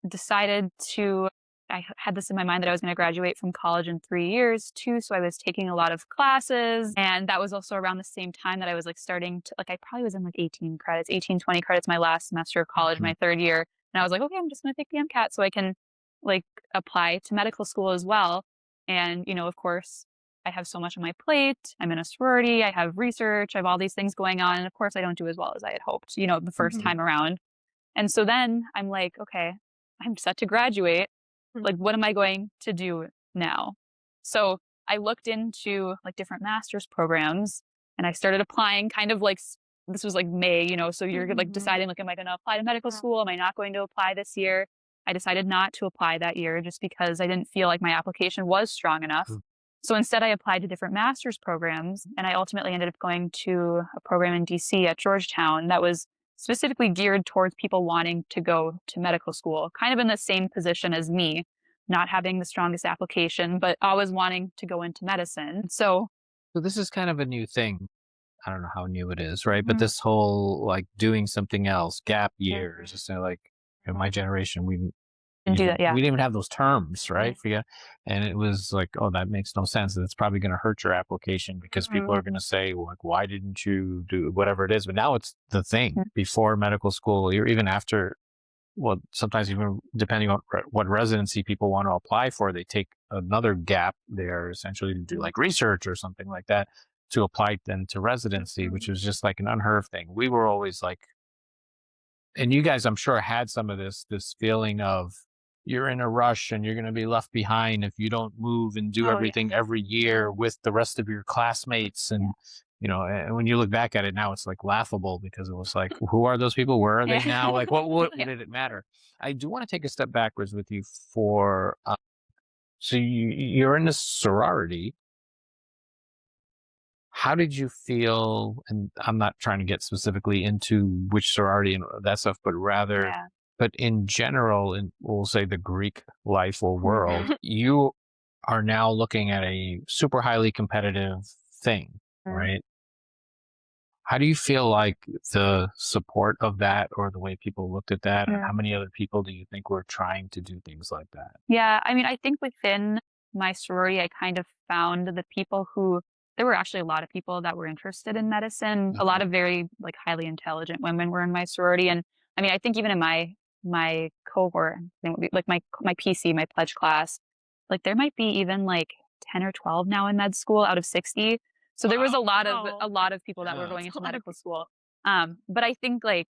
decided to I had this in my mind that I was gonna graduate from college in 3 years too, so I was taking a lot of classes, and that was also around the same time that I was, like, starting to I probably was in, like, 18 credits, 18, 20 credits my last semester of college, Mhm. my 3rd year, and I was like, "Okay, I'm just gonna take the MCAT so I can, like, apply to medical school as well." And, of course, I have so much on my plate. I'm in a sorority, I have research, I have all these things going on, and of course, I don't do as well as I had hoped, the first Mhm. time around. And so then I'm like, "Okay, I'm set to graduate. Mhm. Like, what am I going to do now?" So I looked into, like, different master's programs, and I started applying kind of like this was like May, so you're like Mhm. deciding, like, am I going to apply to medical Yeah. school? Am I not going to apply this year? I decided not to apply that year just because I didn't feel like my application was strong enough. Mm. So instead, I applied to different master's programs, and I ultimately ended up going to a program in DC at Georgetown that was specifically geared towards people wanting to go to medical school, kind of in the same position as me, not having the strongest application, but always wanting to go into medicine. So, So this is kind of a new thing. I don't know how new it is, right? But mhm, this whole like doing something else, gap years. Mhm. It's like in Mhm. my generation, and do that, yeah. we didn't even have those terms, Mhm. right? And it was like, oh, that makes no sense. And it's probably going to hurt your application because people Mhm. are going to say, well, like, why didn't you do whatever it is? But now it's the thing Mm, before medical school, or even after. Well, sometimes even depending on what residency people want to apply for, they take another gap there essentially to do Mhm. like research or something like that to apply then to residency, which Mhm. was just like an unheard of thing. We were always like, and you guys, I'm sure, had some of this feeling of you're in a rush and you're going to be left behind if you don't move and do Oh, yeah. everything every year with the rest of your classmates. yeah. And when you look back at it now, it's like laughable because it was like, who are those people? Where are they now? Like, what Yeah. did it matter? I do want to take a step backwards with you for, so you're in a sorority. How did you feel? And I'm not trying to get specifically into which sorority and that stuff, but rather, Yeah. but in general, in we'll say the Greek life or world, Mhm. you are now looking at a super highly competitive thing, Mm, right? How do you feel like the support of that or the way people looked at that? And mm. how many other people do you think were trying to do things like that? Yeah, I mean, I think within my sorority, I kind of found the people who there were actually a lot of people that were interested in medicine. A Mhm. lot of very like highly intelligent women were in my sorority, and I mean, I think even in my cohort, like my PC, my pledge class, like there might be even like 10 or 12 now in med school out of 60. So there was Wow. a Wow. lot of people that were Yeah. going That's into a lot of medical school. But I think like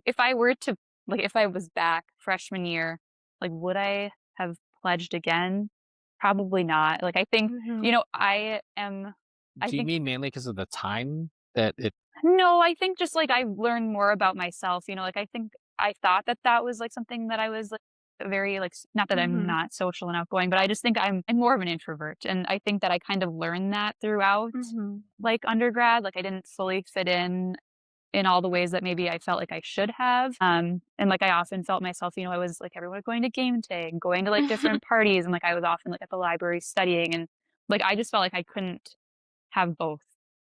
if I were to if I was back freshman year, like, would I have pledged again? Probably not. Like, I think, Mhm. I Do you think mean mainly because of the time that it? no, I think just, like, I've learned more about myself, like, I think I thought that that was, like, something that I was, like, very, like not that I'm Mhm. not social and outgoing, but I just think I'm more of an introvert, and I think that I kind of learned that throughout, Mhm. like, undergrad. Like, I didn't fully fit in all the ways that maybe I felt like I should have. And like I often felt myself, I was like everyone going to game day and going to like different parties, and like I was often like at the library studying, and like I just felt like I couldn't have both.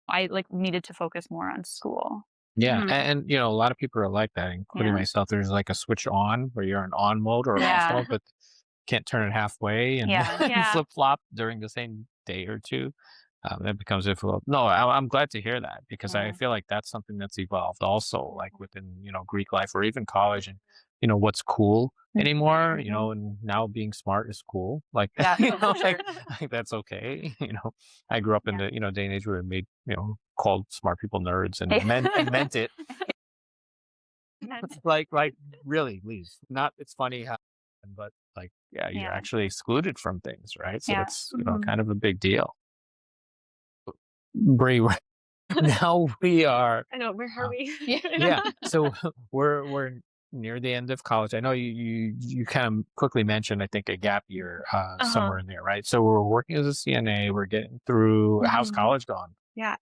I like needed to focus more on school. Yeah, Mhm. a lot of people are like that, including Yeah. myself. There's like a switch on where you're in on mode or off Yeah. mode, but can't turn it halfway and, Yeah. and Yeah. flip flop during the same day or two. That becomes difficult. No, I'm glad to hear that because I Yeah. feel like that's something that's evolved also, like within Greek life or even college, and what's cool anymore. Mhm. And now being smart is cool. Like Yeah. Oh, for like, sure. like that's okay. I grew up in Yeah. the day and age where it made called smart people nerds and Yeah. meant it. That's Like really, please. Not it's funny how, but like, yeah, you're Yeah. actually excluded from things, right? So Yeah. it's, kind of a big deal. Bree, now we are, I know, where are uh, we? yeah. So we're near the end of college. I know you kind of quickly mentioned, I think, a gap year Uh-huh. somewhere in there, right? So we're working as a CNA. We're getting through. How's Mhm. college gone? Yeah.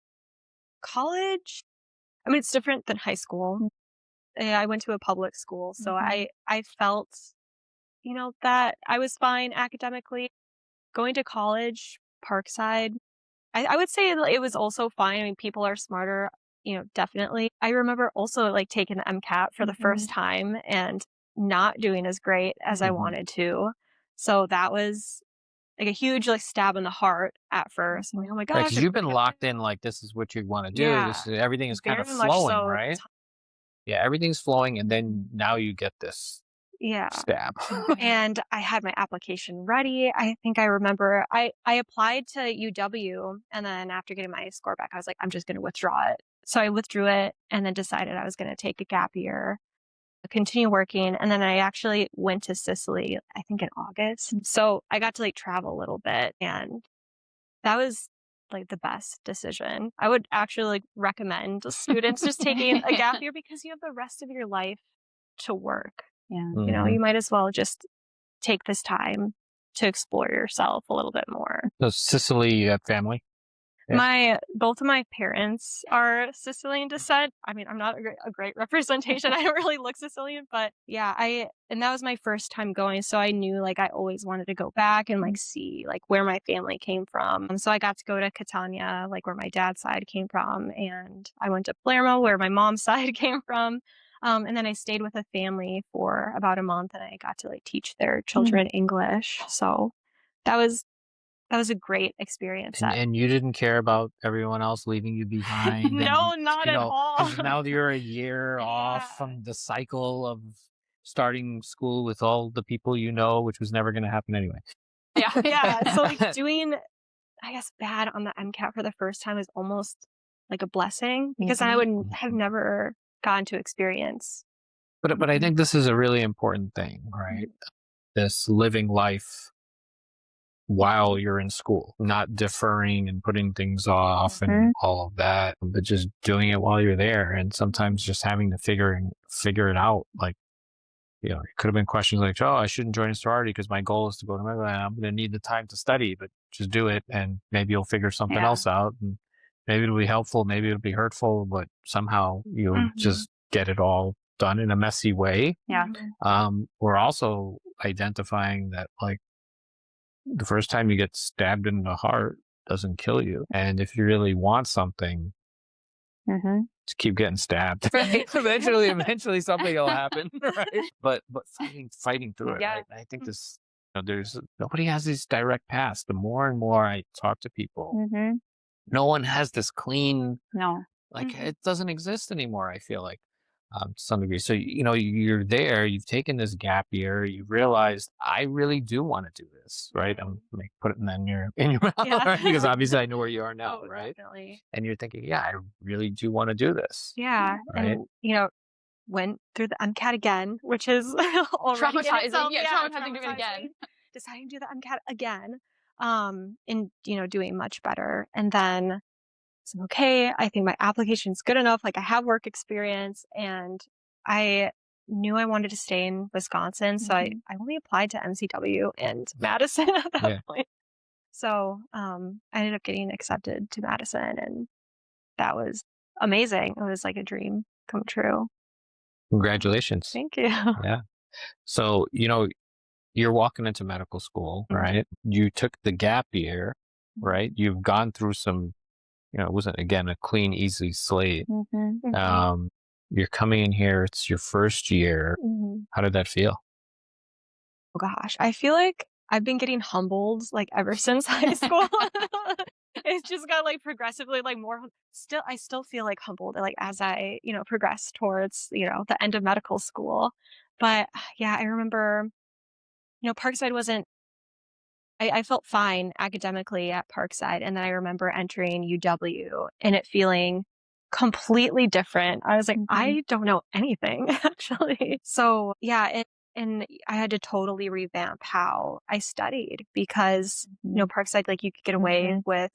College, I mean, it's different than high school. I went to a public school, so Mhm. I felt, that I was fine academically. Going to college, Parkside, I would say it was also fine. I mean, people are smarter, definitely. I remember also like taking the MCAT for the first Mhm. time and not doing as great as I Hmm. wanted to. So that was like a huge like stab in the heart at first. I'm like, oh my Right, gosh, because I you've been can't do locked it. in. Like, this is what you want to do. Yeah, This is everything is kind of very much flowing, so. right? Yeah, everything's flowing, and then now you get this Yeah. stab. And I had my application ready. I think I remember I applied to UW, and then after getting my score back, I was like, I'm just going to withdraw it. So I withdrew it and then decided I was going to take a gap year, continue working. And then I actually went to Sicily, I think in August. So I got to like travel a little bit, and that was like the best decision. I would actually like recommend students just taking a gap year because you have the rest of your life to work. Yeah. Mhm. You might as well just take this time to explore yourself a little bit more. So Sicily, you have family? Yeah. Both of my parents are Sicilian descent. I mean, I'm not a great representation. I don't really look Sicilian, but yeah, and that was my first time going. So I knew like I always wanted to go back and like see like where my family came from. So I got to go to Catania, like where my dad's side came from. And I went to Palermo, where my mom's side came from. And then I stayed with a family for about a month, and I got to like teach their children English. So that was a great experience. And you didn't care about everyone else leaving you behind, and No, not at all. because now you're a year off Yeah. from the cycle of starting school with all the people you know, which was never going to happen anyway. Yeah. Yeah. So like doing, I guess, bad on the MCAT for the first time is almost like a blessing because I would have never gotten to experience. But I think this is a really important thing, right? This living life while you're in school, not deferring and putting things off and all of that, but just doing it while you're there. And sometimes just having to figure it out. Like, it could have been questions like, oh, I shouldn't join a sorority because my goal is to go to med. I'm going to need the time to study, but just do it. And maybe you'll figure something Yeah. else out. And maybe it'll be helpful. Maybe it'll be hurtful, but somehow you'll just get it all done in a messy way. Yeah. We're also identifying that, like, the first time you get stabbed in the heart doesn't kill you. And if you really want something, just keep getting stabbed. Right? Eventually something will happen. Right? But fighting through it. Yeah. Right? I think this, nobody has these direct paths. The more and more I talk to people, no one has this clean, No. like, it doesn't exist anymore, I feel like, to some degree. So, you're there, you've taken this gap year, you realized, I really do want to do this, right? I'm like, put it in your mouth, Yeah. right? Because obviously I know where you are now, Oh, right? definitely. And you're thinking, yeah, I really do want to do this, Yeah. right? And, went through the MCAT again, which is already in Traumatizing. itself, Yeah, traumatizing to do it again. Deciding to do the MCAT again, and, doing much better. And then so, okay, I think my application's good enough. Like I have work experience, and I knew I wanted to stay in Wisconsin. So I only applied to MCW and Madison at that point. So I ended up getting accepted to Madison, and that was amazing. It was like a dream come true. Congratulations. Thank you. Yeah. So, you're walking into medical school, Mhm. right? You took the gap year, right? You've gone through some, it wasn't, again, a clean, easy slate. You're coming in here, it's your first year. How did that feel? Oh gosh, I feel like I've been getting humbled like ever since high school. It's just got like progressively like more I still feel like humbled like as I, progress towards, the end of medical school. But yeah, I remember, Parkside wasn't I felt fine academically at Parkside, and then I remember entering UW and it feeling completely different. I was like, I don't know anything actually. So yeah, and I had to totally revamp how I studied because, Parkside, like you could get away with,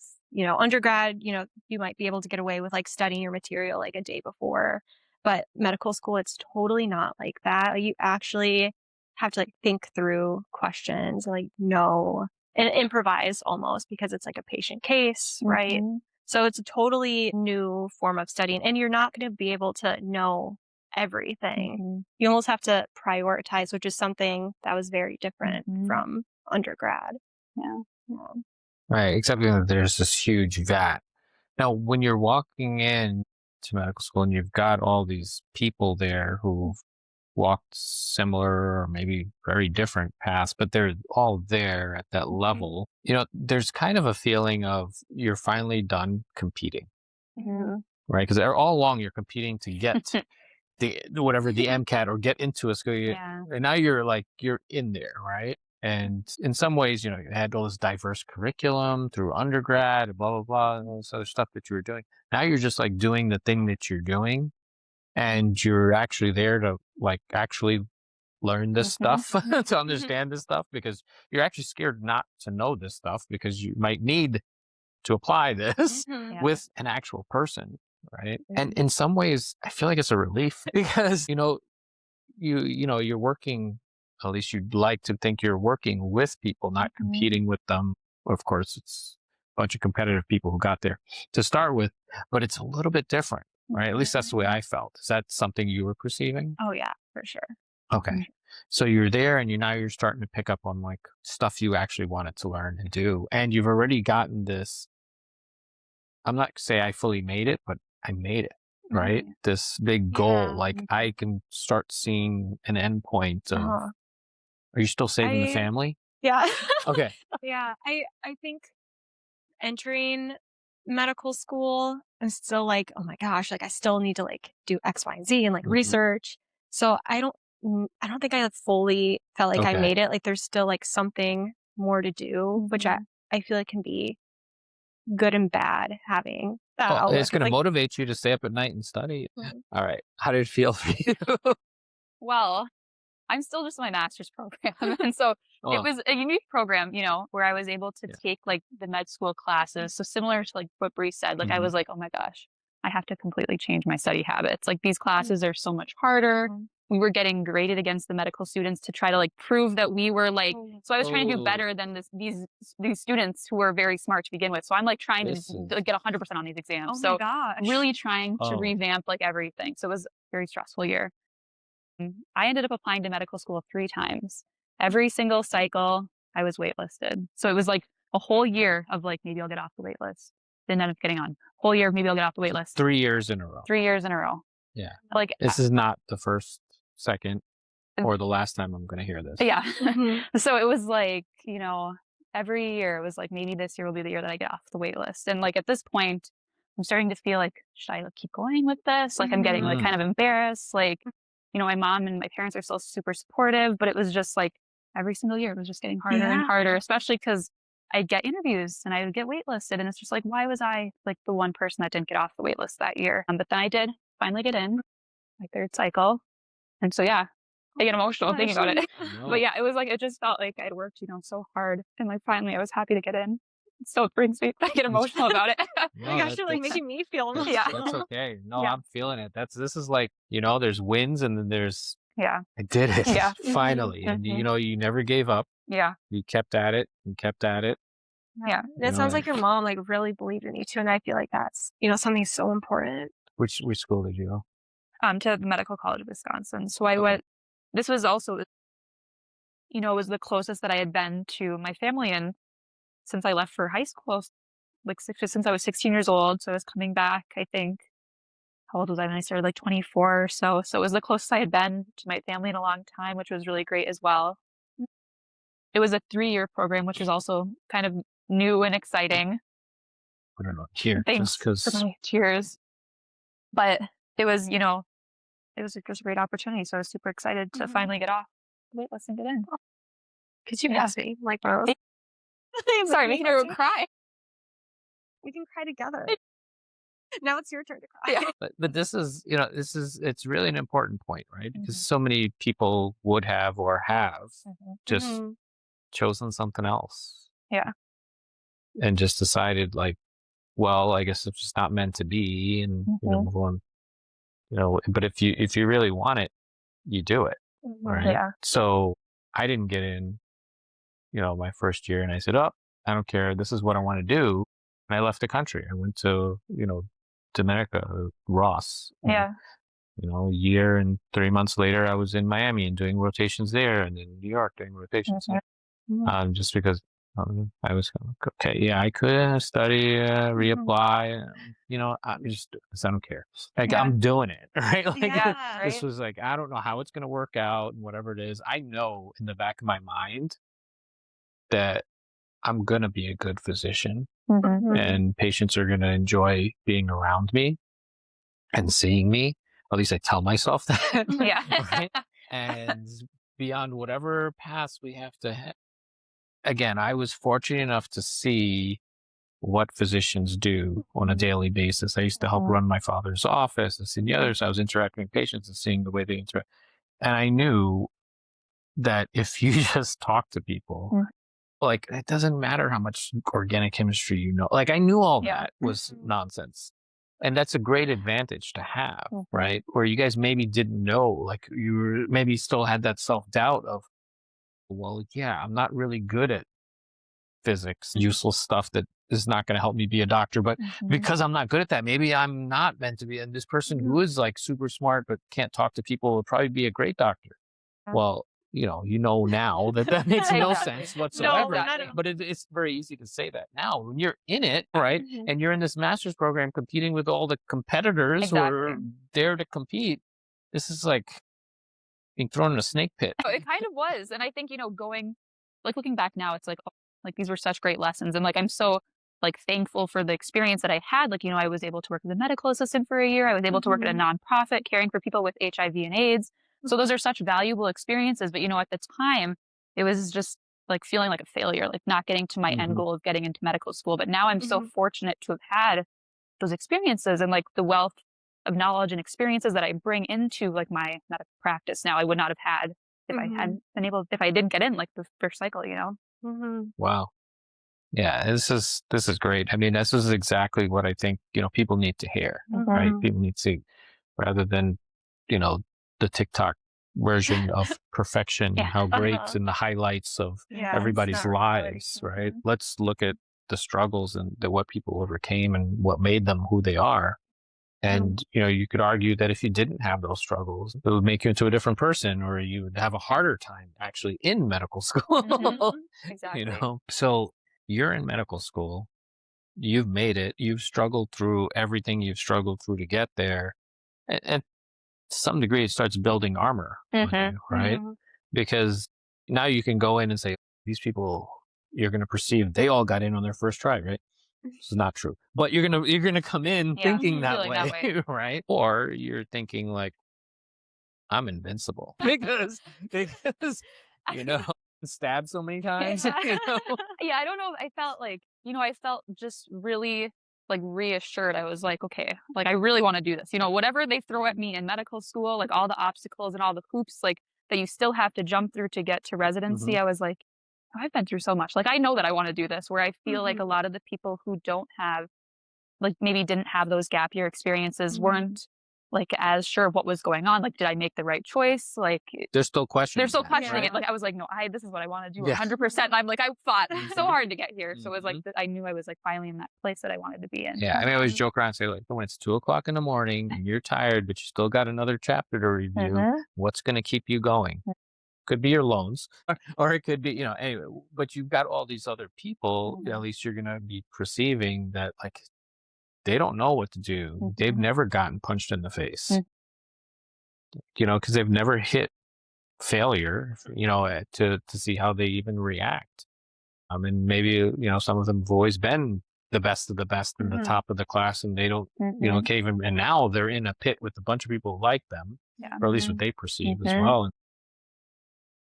undergrad, you might be able to get away with like studying your material like a day before, but medical school, it's totally not like that. Like, you actually have to like think through questions and like know and improvise almost because it's like a patient case, right? So it's a totally new form of studying, and you're not going to be able to know everything. You almost have to prioritize, which is something that was very different from undergrad. Yeah. Right. Except that there's this huge vat. Now, when you're walking in to medical school and you've got all these people there who've walked similar or maybe very different paths, but they're all there at that level, there's kind of a feeling of you're finally done competing, right? Because all along you're competing to get the MCAT or get into a school. And now you're in there, right? And in some ways, you had all this diverse curriculum through undergrad and blah, blah, blah, and all this other stuff that you were doing. Now you're just like doing the thing that you're doing, and you're actually there to like actually learn this stuff, to understand this stuff, because you're actually scared not to know this stuff because you might need to apply this with an actual person, right? And in some ways, I feel like it's a relief because, you're working, at least you'd like to think you're working with people, not competing with them. Of course, it's a bunch of competitive people who got there to start with, but it's a little bit different, right? At least that's the way I felt. Is that something you were perceiving? Oh yeah, for sure. Okay. So you're there and now you're starting to pick up on like stuff you actually wanted to learn and do. And you've already gotten this, I'm not say I fully made it, but I made it, right? This big goal. Like I can start seeing an end point of, are you still saving the family? Yeah. Okay. Yeah. I think entering medical school, I'm still like, oh my gosh, like I still need to like do X, Y, and Z and like research. So I don't think I fully felt like I made it. Like there's still like something more to do, which I feel like can be good and bad having that outlook. It's going to motivate you to stay up at night and study. All right. How did it feel for you? Well, I'm still just in my master's program. And so it was a unique program, where I was able to take like the med school classes. So similar to like what Bree said, like I was like, oh my gosh, I have to completely change my study habits. Like these classes are so much harder. We were getting graded against the medical students to try to like prove that we were like, so I was trying to do better than these students who were very smart to begin with. So I'm like trying to get 100% on these exams. Oh so my gosh. really trying to revamp like everything. So it was a very stressful year. I ended up applying to medical school 3 times. Every single cycle, I was waitlisted. So it was like a whole year of like, maybe I'll get off the wait list. Didn't end up getting on. Whole year, maybe I'll get off the wait list. 3 years in a row. 3 years in a row. Yeah. Like this is not the first, second, or the last time I'm going to hear this. Yeah. So it was like, every year it was like, maybe this year will be the year that I get off the wait list. And like at this point, I'm starting to feel like, should I like, keep going with this? Like I'm getting like kind of embarrassed. Like, my mom and my parents are still super supportive, but it was just like every single year it was just getting harder and harder, especially because I'd get interviews and I would get waitlisted. And it's just like, why was I like the one person that didn't get off the wait list that year? But then I did finally get in my 3rd cycle. And so, yeah, I get emotional thinking about it. But yeah, it was like, it just felt like I'd worked, so hard. And like, finally I was happy to get in. It still brings me, I get emotional about it. Oh my gosh, you're like making me feel emotional. Yeah. That's okay. No, I'm feeling it. This is like, there's wins and then there's, I did it. Yeah. Finally. And you never gave up. Yeah. You kept at it and kept at it. Yeah. It sounds like your mom like really believed in you too. And I feel like that's, something so important. Which school did you go? To the Medical College of Wisconsin. So I went, this was also, it was the closest that I had been to my family. And since I left for high school, like since I was 16 years old. So I was coming back, I think, how old was I when I started? Like 24 or so. So it was the closest I had been to my family in a long time, which was really great as well. It was a 3-year program, which was also kind of new and exciting. I don't know. Here, Thanks for my cheers. But it was, it was just a great opportunity. So I was super excited to finally get off the wait list and get in. Could you pass me? Like, bro. Sorry, making her cry. We can cry together. Now it's your turn to cry. Yeah. But this is, it's really an important point, right? Because Mhm. so many people would have or have Mhm. just Mhm. chosen something else Yeah. and just decided like, well, I guess it's just not meant to be, and Mhm. move on. But if you really want it, you do it, right? Yeah. So I didn't get in, my first year, and I said, "Oh, I don't care. This is what I want to do." And I left the country. I went to, Dominica, Ross. And, Yeah. a year and 3 months later, I was in Miami and doing rotations there, and in New York doing rotations Mhm. Mhm. just because I was kind of, okay, yeah, I could study, Mhm. reapply, I'm just doing this. I don't care. Like, Yeah. I'm doing it, right? Like, Yeah. Yeah. this Right. was like, I don't know how it's going to work out and whatever it is. I know in the back of my mind that I'm going to be a good physician Mhm. Mhm. and patients are going to enjoy being around me and seeing me. At least I tell myself that, Yeah. right? And beyond whatever paths we have to again, I was fortunate enough to see what physicians do on a Mhm. daily basis. I used to help Mhm. run my father's office and see the others. I was interacting with patients and seeing the way they interact. And I knew that if you just talk to people, Mm. like, it doesn't matter how much organic chemistry you know. Like, I knew all Yeah. that was Mhm. nonsense. And that's a great advantage to have, Mhm. right? Where you guys maybe didn't know, like, you were maybe still had that self doubt of, well, yeah, I'm not really good at physics, useless stuff that is not going to help me be a doctor. But Mhm. because I'm not good at that, maybe I'm not meant to be. And this person Mhm. who is like super smart but can't talk to people would probably be a great doctor. Well, now that that makes no Exactly. sense No, whatsoever. not at Exactly. all. But it's very easy to say that now when you're in it, right? Mhm. And you're in this master's program competing with all the competitors who are Exactly. there to compete. This is like being thrown in a snake pit. No, it kind of was. And I think, looking back now, it's like, oh, like these were such great lessons. And like, I'm so like thankful for the experience that I had. Like, I was able to work as a medical assistant for a year. I was able to work at a Mhm. nonprofit caring for people with HIV and AIDS. So those are such valuable experiences. But, at the time, it was just like feeling like a failure, like not getting to my end Hmm. goal of getting into medical school. But now I'm so Mhm. fortunate to have had those experiences and like the wealth of knowledge and experiences that I bring into like my medical practice now I would not have had if I Mhm. hadn't been able if I didn't get in like the first cycle. Mhm. Wow. Yeah, this is great. I mean, this is exactly what I think, people need to hear, right? Mhm. People need to, rather than, you know, the TikTok version of perfection and Yeah. how great Uh-huh. and the highlights of Yeah, it's everybody's not reality. lives, right? Mhm. Let's look at the struggles and what people overcame and what made them who they are. Mhm. And, you could argue that if you didn't have those struggles, it would make you into a different person, or you would have a harder time actually in medical school. Mhm. you Exactly. know so you're in medical school, you've made it, you've struggled through everything you've struggled through to get there, and to some degree it starts building armor on Mhm. you, right? Mhm. Because now you can go in and say, these people, you're going to perceive they all got in on their first try, right? This is not true, but you're gonna come in Yeah. thinking Mhm. that Feeling that way, way. right? Or you're thinking like, I'm invincible because you know stabbed so many times. Yeah. Yeah, I don't know. I felt like, I felt just really like reassured. I was like, okay, like I really want to do this. Whatever they throw at me in medical school, like all the obstacles and all the hoops, like that you still have to jump through to get to Hmm. residency. I was like, "Oh, I've been through so much. Like I know that I want to do this, where I feel like a Mhm. lot of the people who don't have like maybe didn't have those gap year experiences Mhm. weren't like as sure of what was going on. Like, did I make the right choice? Like They're still they're questioning still that, questioning right? it. Yeah. Like I was like, no, this is what I want to do Yeah. 100%. And I'm like, I fought so Hmm. hard to get here. So it was like Hmm. I knew I was like finally in that place that I wanted to be in. Yeah, I mean, I always Mhm. joke around and say, like, when it's 2 o'clock in the morning and you're tired, but you still got another chapter to review, Mhm. what's going to keep you going? Could be your loans, or it could be, anyway, but you've got all these other people, at Mhm. least you're going to be perceiving that, like, they don't know what to do. They've Mhm. never gotten punched in the face, Mm. because they've never hit failure, to see how they even react. And maybe, some of them have always been the best of the best and the Mhm. top of the class, and they don't, Mhm. can't even, and now they're in a pit with a bunch of people like them, Yeah. or at least what Mhm. they perceive as Mhm. well. And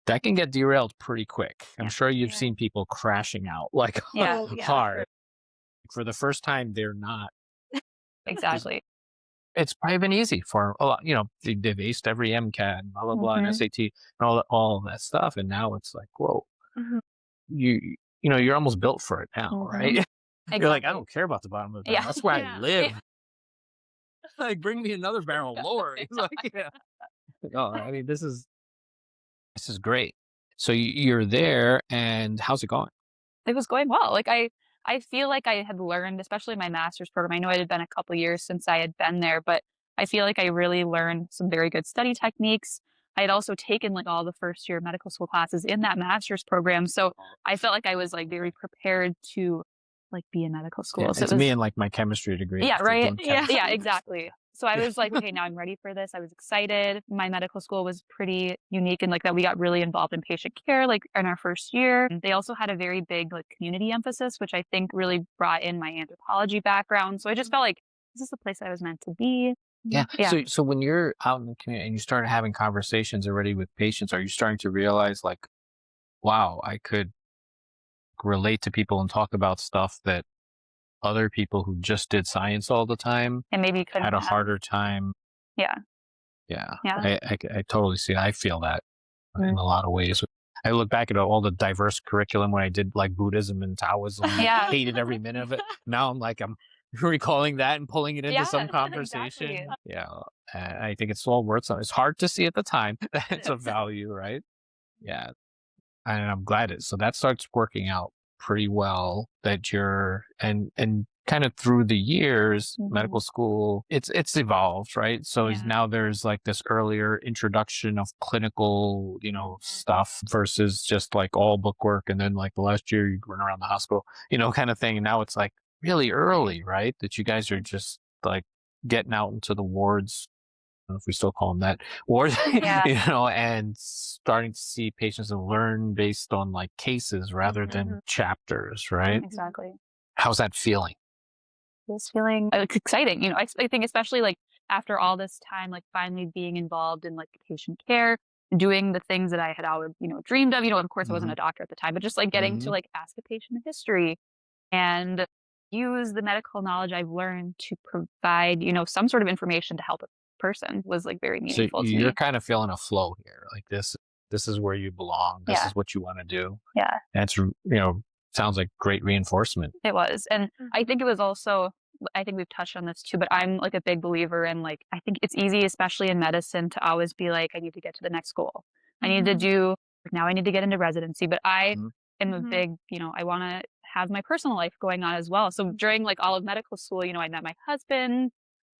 that can get derailed pretty quick. I'm Yeah. sure you've Yeah. seen people crashing out like Yeah. Oh, yeah. hard. For the first time, they're not Exactly. It's probably been easy for a lot, they've aced every MCAT and blah, blah, blah, and Mhm. SAT and all of that stuff. And now it's like, whoa, Mhm. you're almost built for it now, Mhm. right? You're like, I Exactly. don't care about the bottom of the barrel. Yeah. That's where I Yeah. live. Like, bring me another barrel lower. It's like, yeah. No, I mean, this is great. So you're there, and how's it going? It was going well. Like I feel like I had learned, especially in my master's program. I know it had been a couple years since I had been there, but I feel like I really learned some very good study techniques. I had also taken like all the first year medical school classes in that master's program. So I felt like I was like very prepared to like be in medical Yeah, school. So it it's me was and like my chemistry degree. yeah, I'm still right. doing Yeah. Yeah, chemistry. exactly. So I Yeah. was like, okay, now I'm ready for this. I was excited. My medical school was pretty unique and like that we got really involved in patient care like in our first year. They also had a very big like community emphasis, which I think really brought in my anthropology background. So I just felt like this is the place I was meant to be. Yeah. Yeah. So when you're out in the community and you start having conversations already with patients, are you starting to realize like, wow, I could relate to people and talk about stuff that other people who just did science all the time And maybe you couldn't had a have. harder time? Yeah. Yeah. Yeah. I totally see it. I feel that in Mm. a lot of ways. I look back at all the diverse curriculum when I did like Buddhism and Taoism. I Yeah. hated every minute of it. Now I'm recalling that and pulling it into some Yeah, conversation. exactly. Yeah. I think it's all worth something. It's hard to see at the time. It's a value, right? Yeah. And I'm glad so that starts working out pretty well that you're and kind of through the years medical Mhm. school it's evolved, right? So Yeah. now there's like this earlier introduction of clinical stuff versus just like all book work, and then like the last year you run around the hospital kind of thing, and now it's like really early, right, that you guys are just like getting out into the wards, know if we still call them that, or Yeah. and starting to see patients and learn based on like cases rather than Mhm. chapters, right? Exactly. How's that feeling? This feeling it's exciting. I think especially like after all this time, like finally being involved in like patient care, doing the things that I had always, dreamed of. Of course I wasn't Hmm. a doctor at the time, but just like getting to Hmm. like ask a patient a history and use the medical knowledge I've learned to provide, some sort of information to help a person was like very So meaningful to you're me. kind of feeling a flow here, like this is where you belong. This Yeah. is what you want to do. Yeah. That's sounds like great reinforcement. It was. And I Mhm. think it was also I think we've touched on this too, but I'm like a big believer in like I think it's easy, especially in medicine, to always be like, I need to get to the next goal. I need to Mhm. do now I need to get into residency. But I Mhm. am a Mhm. big, I wanna have my personal life going on as well. So during like all of medical school, I met my husband,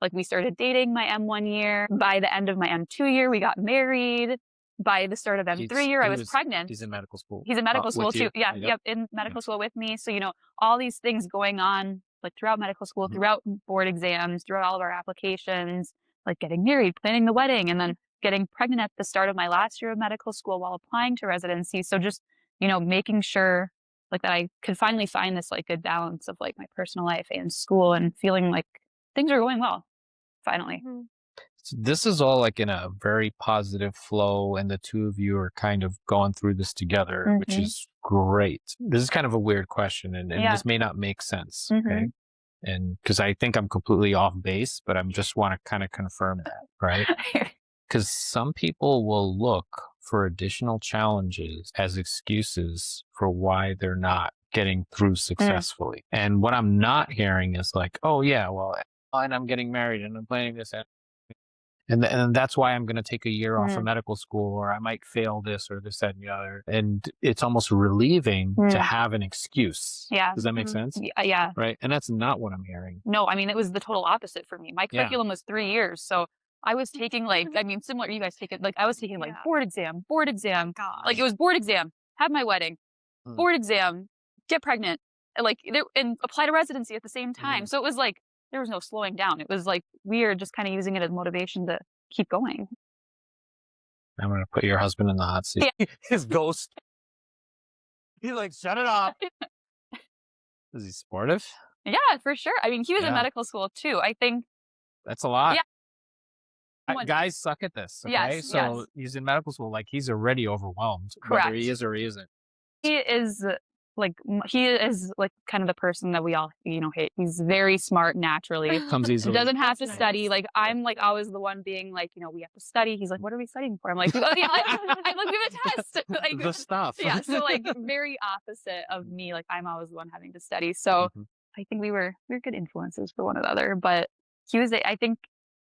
like we started dating my M1 year. By the end of my M2 year, we got married. By the start of M3 year, I was pregnant. He's in medical school. He's in medical school With too. you. Yeah, Yep. yep, in Yep. medical school with me. So, all these things going on like throughout medical school, Mhm. throughout board exams, throughout all of our applications, like getting married, planning the wedding, and then getting pregnant at the start of my last year of medical school while applying to residency. So just, making sure like that I could finally find this like good balance of like my personal life and school and feeling like things are going well, finally. Mhm. So this is all like in a very positive flow, and the two of you are kind of going through this together, which Mhm. is great. This is kind of a weird question, and Yeah. this may not make sense, okay? Mhm. And because I think I'm completely off base, but I'm just want to kind of confirm that, right? Because some people will look for additional challenges as excuses for why they're not getting through successfully. And what I'm not hearing is like, oh yeah, well, and I'm getting married and I'm planning this, and that's why I'm going to take a year off of Mm. medical school, or I might fail this or this, that, and the other. And it's almost relieving to Mm. have an excuse. Yeah. Does that make Mhm. sense? Yeah. Right. And that's not what I'm hearing. No, I mean, it was the total opposite for me. My Yeah. curriculum was 3 years, so I was taking, like I mean, similar you guys take it like, I was taking, like, Yeah. board exam, like, it Gosh. was board exam, have my wedding, Mm. board exam, get pregnant, and, like, there and apply to residency at the same time, Mhm. so it was like, there was no slowing down. It was like, we are just kinda using it as motivation to keep going. I'm going to put your husband in the hot seat. Yeah. His ghost. He's like, shut it off. Is he supportive? Yeah, for sure. I mean, he was in Yeah. medical school too. I think That's a lot. Yeah. One Guys suck at this. Okay. Yes, So yes. he's in medical school. Like he's already overwhelmed, whether he Correct. is or he isn't. He is he is like kind of the person that we all, hate. He's very smart naturally. Comes He easily. doesn't have to That's study. nice. Like I'm like always the one being like, we have to study. He's like, what are we studying for? I'm like, oh, yeah, I'm like, we have a test. Like, The stuff. yeah. So like very opposite of me. Like I'm always the one having to study. So Mhm. I think we were good influences for one another. But I think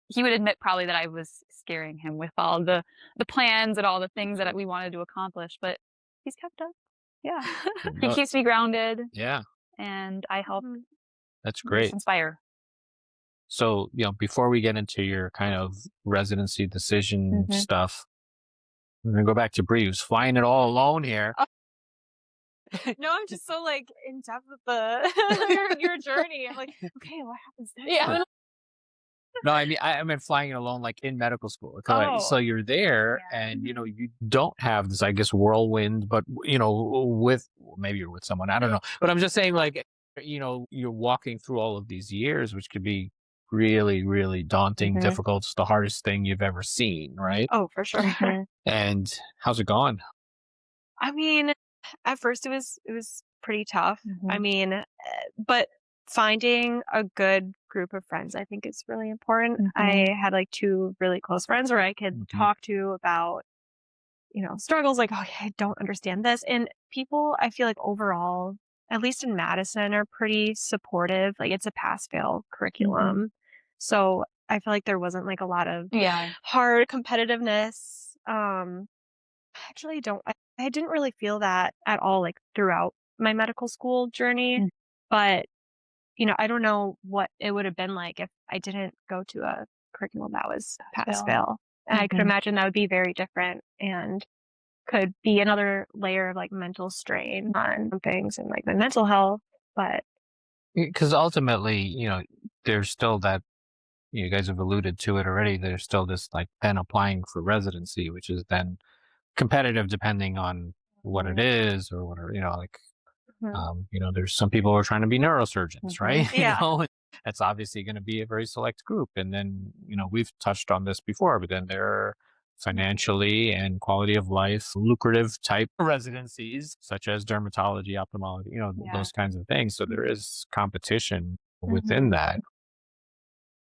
he would admit probably that I was scaring him with all the plans and all the things that we wanted to accomplish. But he's kept up. Yeah. He keeps me grounded, Yeah, and I help Mhm. that's just great. inspire. So, before we get into your kind of residency decision Mhm. stuff, we're gonna go back to Bree, who's flying it all alone here. No, I'm just so like in depth with the your journey. I'm like, okay, what happens next? Yeah. No, I mean, I meant flying it alone, like in medical school. Oh. So you're there, Yeah. and you don't have this, I guess, whirlwind, but with maybe you're with someone, I don't know. But I'm just saying, like, you're walking through all of these years, which could be really, really daunting, Mhm. difficult. It's the hardest thing you've ever seen, right? Oh, for sure. Mhm. And how's it gone? I mean, at first it was pretty tough. I Mhm. mean, but finding a good group of friends, I think is really important. Mhm. I had like two really close friends where I could Mhm. talk to about, struggles like, oh, yeah, I don't understand this. And people, I feel like overall, at least in Madison, are pretty supportive. Like it's a pass fail curriculum. So I feel like there wasn't like a lot of Yeah. hard competitiveness. I actually don't, I didn't really feel that at all, like throughout my medical school journey. Mm. But, I don't know what it would have been like if I didn't go to a curriculum that was pass Fail. fail. And I could Mhm. imagine that would be very different and could be another layer of like mental strain on things and like my mental health. But Because ultimately, there's still that, you guys have alluded to it already, there's still this like then applying for residency, which is then competitive depending on what it is or what are, like, Mhm. there's some people who are trying to be neurosurgeons, right? Yeah. That's obviously going to be a very select group. And then, we've touched on this before, but then there are financially and quality of life, lucrative type residencies, such as dermatology, ophthalmology, Yeah. those kinds of things. So there is competition within Mhm. that.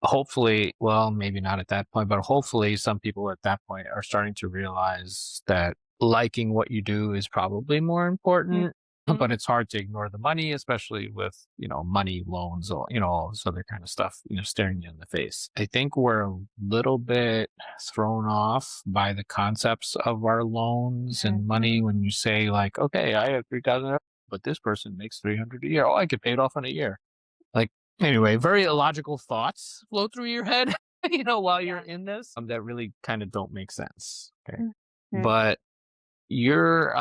Hopefully, well, maybe not at that point, but hopefully some people at that point are starting to realize that liking what you do is probably more important. Mhm. But it's hard to ignore the money, especially with, money, loans, or, all this other kind of stuff, staring you in the face. I think we're a little bit thrown off by the concepts of our loans and money when you say like, okay, I have 3,000, but this person makes 300 a year. Oh, I could pay it off in a year. Like, anyway, very illogical thoughts flow through your head, while you're in this, that really kind of don't make sense. Okay. Mhm. But you're,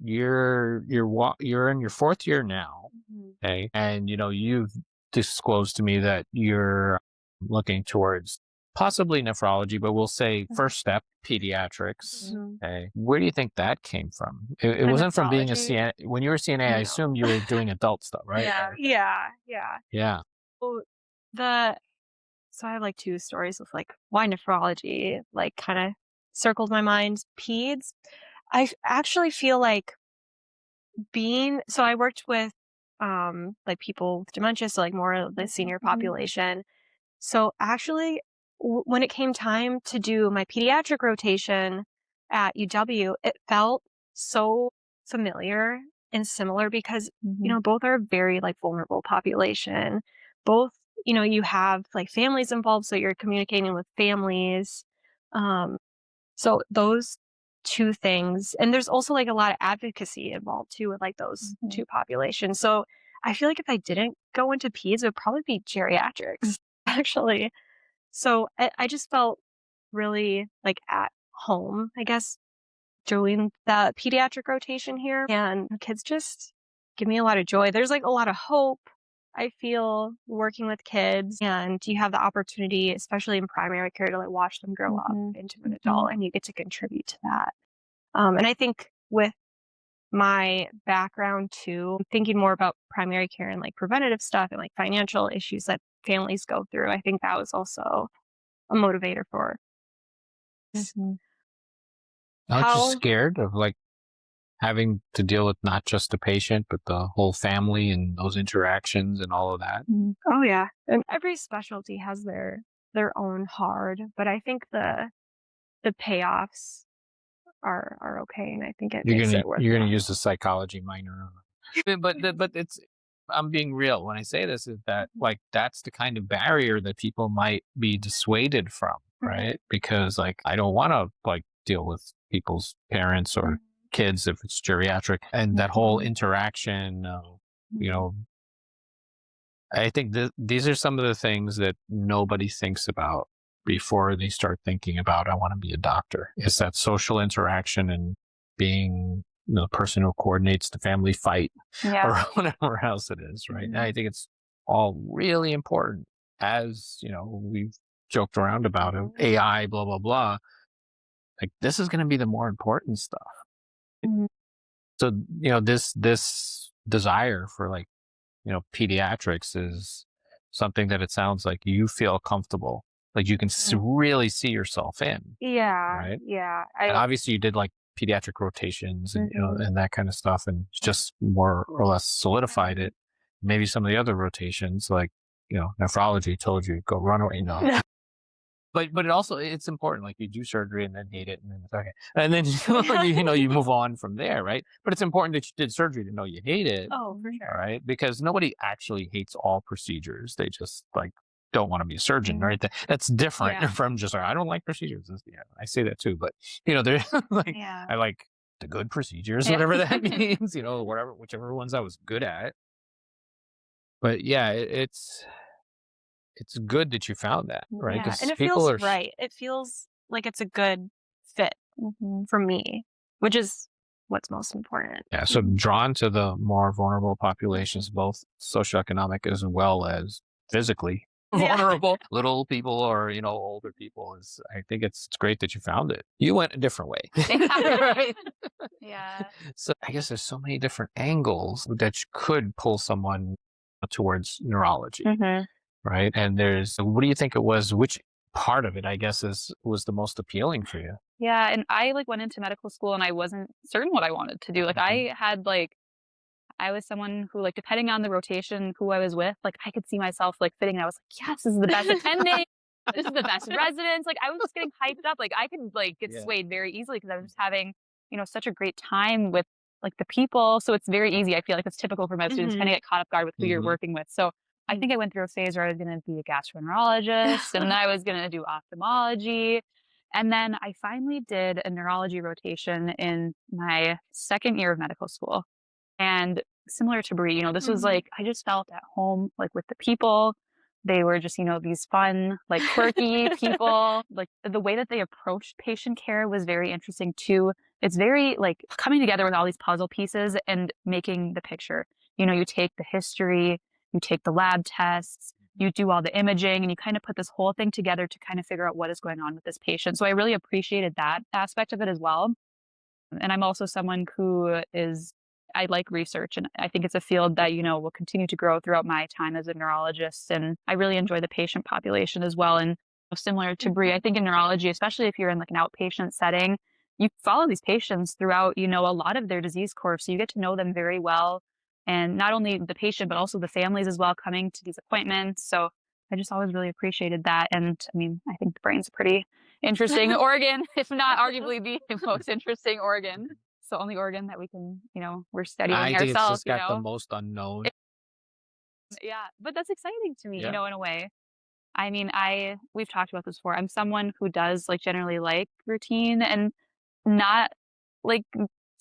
you're in your fourth year now. Mhm. Okay. And, you've disclosed to me that you're looking towards possibly nephrology, but we'll say first step, pediatrics. Mhm. Okay. Where do you think that came from? It The wasn't from being a nephrology? CNA. When you were CNA, I No. assume you were doing adult stuff, right? Yeah. Or- Yeah. Yeah. yeah. So the so I have like two stories with like why nephrology like kind of circled my mind. Peds. Actually feel like so I worked with like people with dementia, so like more of the senior population. So actually when it came time to do my pediatric rotation at UW, it felt so familiar and similar because both are very like vulnerable population. Both, you have like families involved, so you're communicating with families. Um so those two things, and there's also like a lot of advocacy involved too with like those two populations. So I feel like if I didn't go into peds, it would probably be geriatrics actually. So I just felt really like at home, I guess, doing the pediatric rotation here. And kids just give me a lot of joy. There's like a lot of hope, I feel, working with kids. And you have the opportunity, especially in primary care, to like watch them grow up into an adult and you get to contribute to that. And I think with my background too, thinking more about primary care and like preventative stuff and like financial issues that families go through, I think that was also a motivator for Mhm. Aren't you how scared of like having to deal with not just the patient, but the whole family and those interactions and all of that. Oh yeah. And every specialty has their own hard, but I think the payoffs are okay, and I think it makes it worth You're gonna it. use the psychology minor, but it's I'm being real when I say this is that like that's the kind of barrier that people might be dissuaded from, right? Because like I don't want to like deal with people's parents or kids if it's geriatric and that whole interaction. You know, I think these are some of the things that nobody thinks about before they start thinking about I want to be a doctor. Is that social interaction and being the person who coordinates the family fight or whatever else it is, right? And I think it's all really important. As we've joked around about it, AI, blah blah blah. Like this is going to be the more important stuff. So this desire for like pediatrics is something that it sounds like you feel comfortable, like you can really see yourself in, Yeah. right? Yeah. And obviously you did like pediatric rotations and and that kind of stuff, and just more or less solidified it. Maybe some of the other rotations, like nephrology, told you go run away, But it also it's important. Like you do surgery and then hate it, and then it's okay, and then you move on from there, right? But it's important that you did surgery to know you hate it, Oh, for sure. all right? Because nobody actually hates all procedures. They just like don't want to be a surgeon, right? That's different from just I don't like procedures. Yeah, I say that too, but they're like I like the good procedures, whatever that means, whichever ones I was good at. But yeah, it's good that you found that, right? Yeah, Because and it people feels are right. It feels like it's a good fit for me, which is what's most important. yeah, so drawn to the more vulnerable populations, both socioeconomic as well as physically vulnerable, little people or older people. Is I think it's great that you found it. You went a different way, right? Yeah. So I guess there's so many different angles that you could pull someone towards neurology, right? And what do you think it was? Which part of it, I guess, was the most appealing for you? Yeah, and I like went into medical school and I wasn't certain what I wanted to do. Like I was someone who like depending on the rotation who I was with, like I could see myself like fitting and I was like, yes, this is the best attending. This is the best residence. Like I was just getting hyped up. Like I could like get swayed very easily because I was just having, such a great time with like the people. So it's very easy. I feel like it's typical for med students kind of get caught off guard with who you're working with. So I think I went through a phase where I was going to be a gastroenterologist and then I was going to do ophthalmology. And then I finally did a neurology rotation in my second year of medical school. And similar to Brie, this was like, I just felt at home, like with the people. They were just, these fun, like quirky people. Like the way that they approached patient care was very interesting too. It's very like coming together with all these puzzle pieces and making the picture. You take the history, you take the lab tests, you do all the imaging, and you kind of put this whole thing together to kind of figure out what is going on with this patient. So I really appreciated that aspect of it as well. And I'm also someone who I like research, and I think it's a field that, will continue to grow throughout my time as a neurologist. And I really enjoy the patient population as well. And similar to Brie, I think in neurology, especially if you're in like an outpatient setting, you follow these patients throughout, a lot of their disease course. So you get to know them very well. And not only the patient, but also the families as well coming to these appointments. So I just always really appreciated that. And I mean, I think the brain's a pretty interesting organ, if not arguably the most interesting organ. It's the only organ that we can, we're studying I think it's ourselves, just got the most unknown. Yeah, but that's exciting to me, Yeah. in a way. I mean, we've talked about this before. I'm someone who does like generally like routine and not like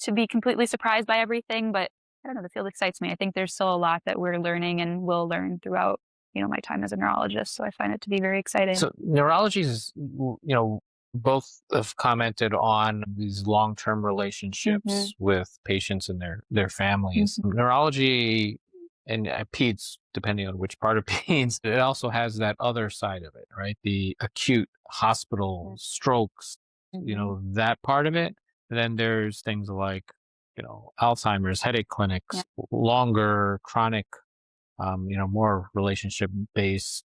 to be completely surprised by everything, but I don't know, the field excites me. I think there's still a lot that we're learning and will learn throughout, my time as a neurologist. So I find it to be very exciting. So neurology is, both have commented on these long-term relationships with patients and their families. Neurology and peds, depending on which part of peds, it also has that other side of it, right? The acute hospital strokes, that part of it. And then there's things like, Alzheimer's, headache clinics, longer chronic, more relationship based,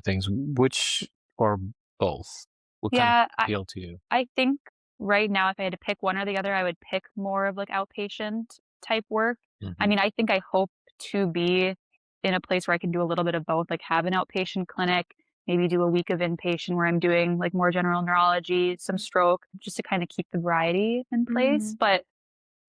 things, which or both. What kind of appeal to you? I think right now, if I had to pick one or the other, I would pick more of like outpatient type work. I Mhm. mean, I hope to be in a place where I can do a little bit of both, like have an outpatient clinic, maybe do a week of inpatient where I'm doing like more general neurology, some stroke, just to kind of keep the variety in place. But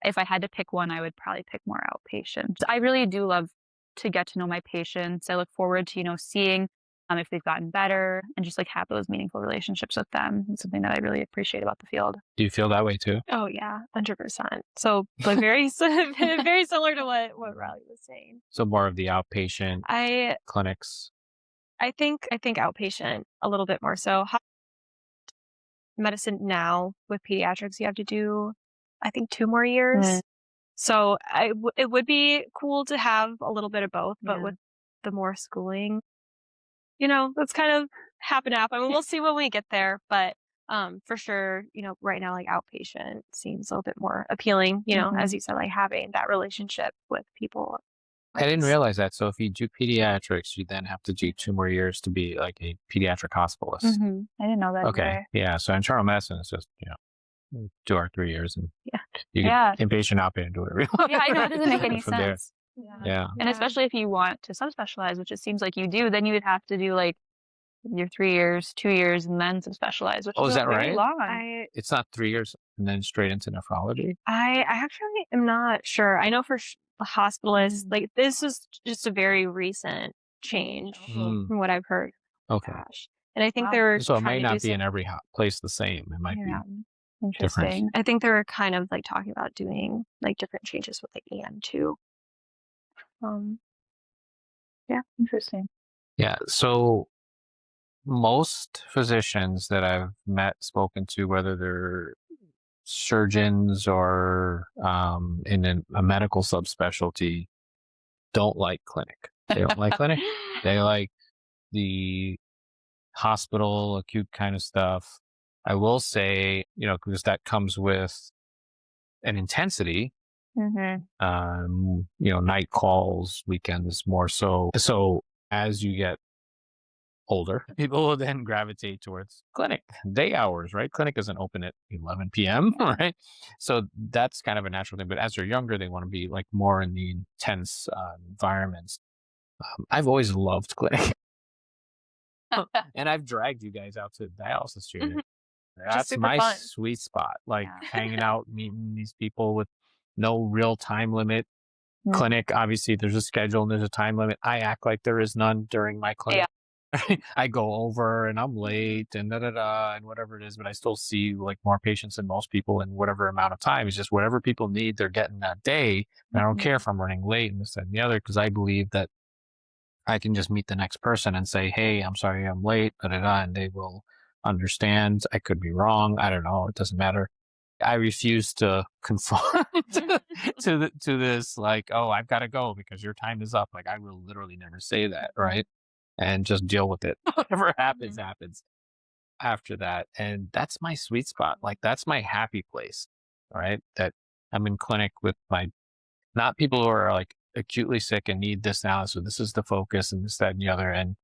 if I had to pick one, I would probably pick more outpatient. I really do love to get to know my patients. I look forward to, seeing if they've gotten better and just like have those meaningful relationships with them. It's something that I really appreciate about the field. Do you feel that way too? Oh yeah, 100%. So like very very similar to what Reilly was saying. So more of the outpatient I clinics. I think outpatient a little bit more so. Medicine now with pediatrics, you have to do, I think, 2 more years. So it would be cool to have a little bit of both, but Yeah. with the more schooling, that's kind of half and half. I mean, we'll see when we get there, but for sure, right now, like outpatient seems a little bit more appealing, as you said, like having that relationship with people. I didn't realize that. So if you do pediatrics, you then have to do 2 more years to be like a pediatric hospitalist. I didn't know that Okay. either. Yeah. So internal medicine is just, 2 or 3 years, and Yeah. you Yeah. can inpatient, outpatient, do whatever you want. Yeah, I know, it doesn't make any from there. sense. Yeah. And especially if you want to subspecialize, which it seems like you do, then you would have to do like your 3 years, 2 years, and then subspecialize, which Oh, is that very right? long. It's not 3 years and then straight into nephrology? I actually am not sure. I know for hospitalists, like this is just a very recent change Mm, from what I've heard. okay. Gosh. And I think Wow. they were So it trying might to not do be some, in every place the same. It might yeah. be Interesting. I think they were kind of like talking about doing like different changes with like AM too. Yeah, interesting. Yeah. So most physicians that I've met, spoken to, whether they're surgeons or in a medical subspecialty, don't like clinic. They don't like clinic. They like the hospital, acute kind of stuff. I will say, because that comes with an intensity, night calls, weekends more so. So as you get older, people will then gravitate towards clinic day hours, right? Clinic isn't open at 11 p.m., right? So that's kind of a natural thing. But as they're younger, they want to be like more in the intense environments. I've always loved clinic. And I've dragged you guys out to dialysis treatment. That's super my fun. sweet spot. Like Yeah. hanging out, meeting these people with no real time limit. Clinic, obviously, there's a schedule and there's a time limit. I act like there is none during my clinic. I go over and I'm late and and whatever it is, but I still see like more patients than most people in whatever amount of time. It's just whatever people need, they're getting that day. And I don't care if I'm running late and this, that, and the other, because I believe that I can just meet the next person and say, "Hey, I'm sorry I'm late," and they will understand. I could be wrong. I don't know. It doesn't matter. I refuse to conform to this, like, "Oh, I've got to go because your time is up." Like, I will literally never say that, right? And just deal with it. Whatever happens, happens after that. And that's my sweet spot. Like, that's my happy place, right? That I'm in clinic with not people who are like acutely sick and need this now. So this is the focus and this, that, and the other. And,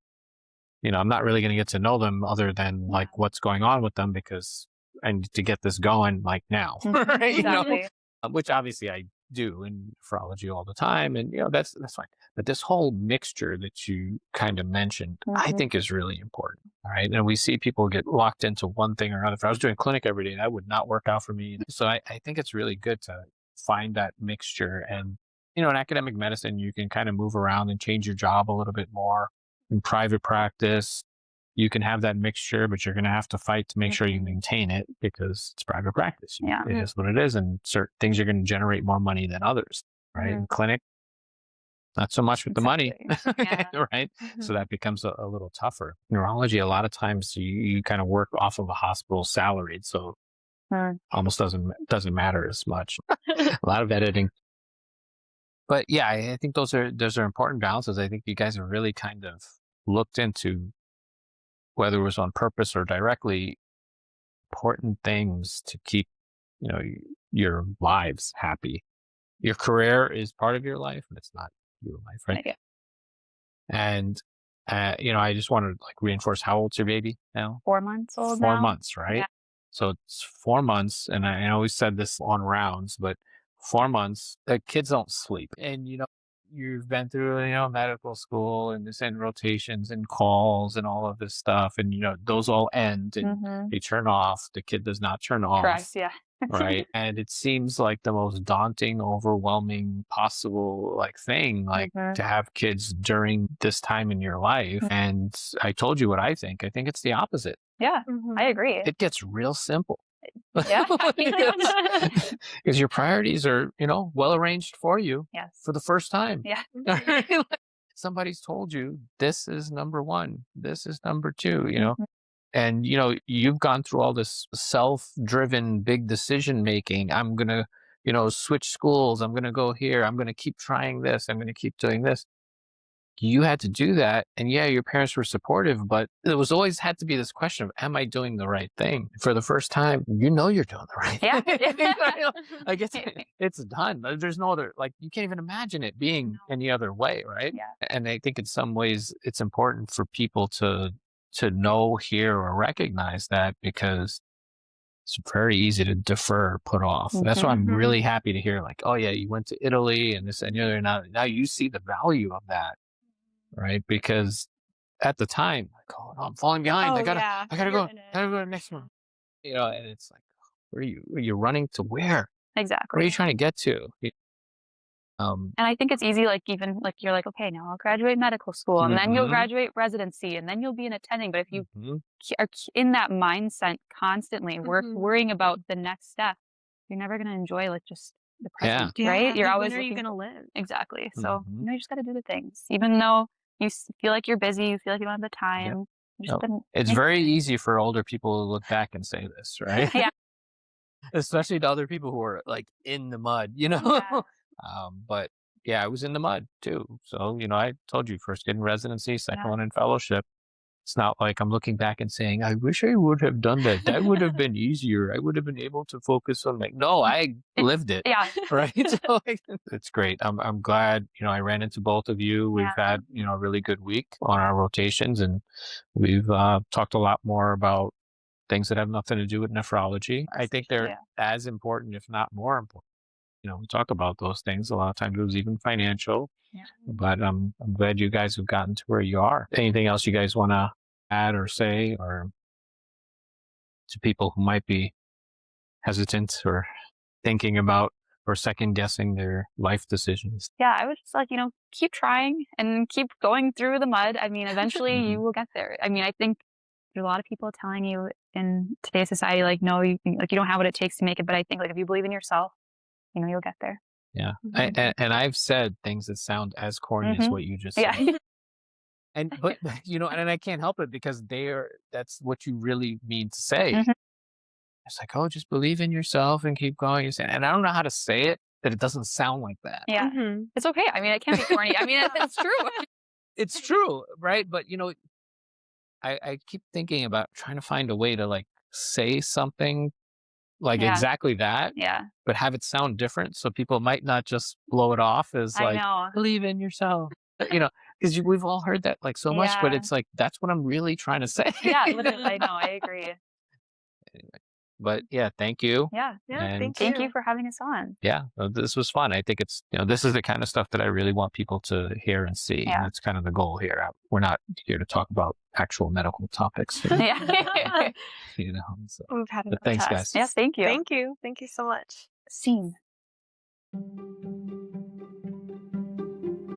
I'm not really going to get to know them other than like what's going on with them, because I need to get this going like now, right? Exactly. Which obviously I do in nephrology all the time. And, that's fine. But this whole mixture that you kind of mentioned, I think is really important. All right. And we see people get locked into one thing or another. If I was doing clinic every day, that would not work out for me. So I think it's really good to find that mixture. And, in academic medicine, you can kind of move around and change your job a little bit more. In private practice, you can have that mixture, but you're going to have to fight to make sure you maintain it, because it's private practice. Yeah. It is what it is. And certain things are going to generate more money than others, right? In clinic, not so much with the money, Yeah. right? So that becomes a little tougher. Neurology, a lot of times you kind of work off of a hospital salaried, so almost doesn't matter as much. A lot of editing. But yeah, I think those are important balances. I think you guys have really kind of looked into, whether it was on purpose or directly, important things to keep, your lives happy. Your career is part of your life, but it's not your life, right? Yeah. And I just want to like reinforce, how old's your baby now? 4 months old 4 now. months, right? Yeah. So it's 4 months, and I always said this on rounds, but 4 months, the kids don't sleep. And, you've been through, medical school and this and rotations and calls and all of this stuff. And, those all end and Mm-hmm. they turn off. The kid does not turn Correct. off. Yeah. Right. And it seems like the most daunting, overwhelming possible thing, Mhm. to have kids during this time in your life. And I told you what I think. I think it's the opposite. Yeah, I agree. It gets real simple. Yeah. Because your priorities are, well arranged for you Yes. for the first time. Yeah. Somebody's told you this is number one, this is number two, Mhm. and you've gone through all this self-driven big decision making. I'm gonna switch schools, I'm gonna go here, I'm gonna keep trying this, I'm gonna keep doing this. You had to do that, and yeah, your parents were supportive, but there was always had to be this question of, am I doing the right thing? For the first time, you're doing the right Yeah. thing. It's done. There's no other, you can't even imagine it being any other way, right? Yeah. And I think in some ways it's important for people to know, hear, or recognize that, because it's very easy to defer, put off. That's why I'm really happy to hear, oh yeah, you went to Italy and this and the other. Now you see the value of that, right? Because at the time, oh no, I'm falling behind. I gotta go to the next one. And it's where are you running to where? Exactly. Where are you trying to get to? And I think it's easy, even you're okay, now I'll graduate medical school, and then you'll graduate residency, and then you'll be an attending. But if you are in that mindset constantly, worrying about the next step, you're never going to enjoy just the present, right? You're always when are you looking going to live? Exactly. So you just got to do the things, even though you feel like you're busy, you feel like you don't have the time. It's very easy for older people to look back and say this, right? Yeah. Especially to other people who are in the mud, Yeah. But yeah, I was in the mud too. So, I told you, first kid in residency, second one in fellowship. It's not like I'm looking back and saying, I wish I would have done that. That would have been easier. I would have been able to focus on no, I lived it. Yeah. Right. So it's great. I'm glad, I ran into both of you. We've had, a really good week on our rotations, and we've talked a lot more about things that have nothing to do with nephrology. I think they're as important, if not more important. We talk about those things. A lot of times it was even financial. Yeah. But I'm glad you guys have gotten to where you are. Anything else you guys want to add or say, or to people who might be hesitant or thinking about or second guessing their life decisions? Yeah, I would just keep trying and keep going through the mud. I mean, eventually you will get there. I mean, I think there's a lot of people telling you in today's society, no, you don't have what it takes to make it. But I think if you believe in yourself, you'll get there. Yeah. And I've said things that sound as corny as what you just said. Yeah. But and I can't help it, because that's what you really mean to say. It's oh, just believe in yourself and keep going. And I don't know how to say it that it doesn't sound like that. Yeah. It's okay. I mean, it can be corny. I mean, it's true. It's true, right? But I keep thinking about trying to find a way to say something exactly that, but have it sound different, so people might not just blow it off as I know. believe in yourself, because we've all heard that so much, but it's that's what I'm really trying to say. Yeah, literally, I know, I agree. Anyway, but yeah, thank you. Yeah, and thank you for having us on. Yeah, this was fun. I think it's this is the kind of stuff that I really want people to hear and see. Yeah. And that's kind of the goal here. We're not here to talk about actual medical topics. Yeah. So. We've had But thanks, guys. Yes, thank you. Thank you so much. Scene.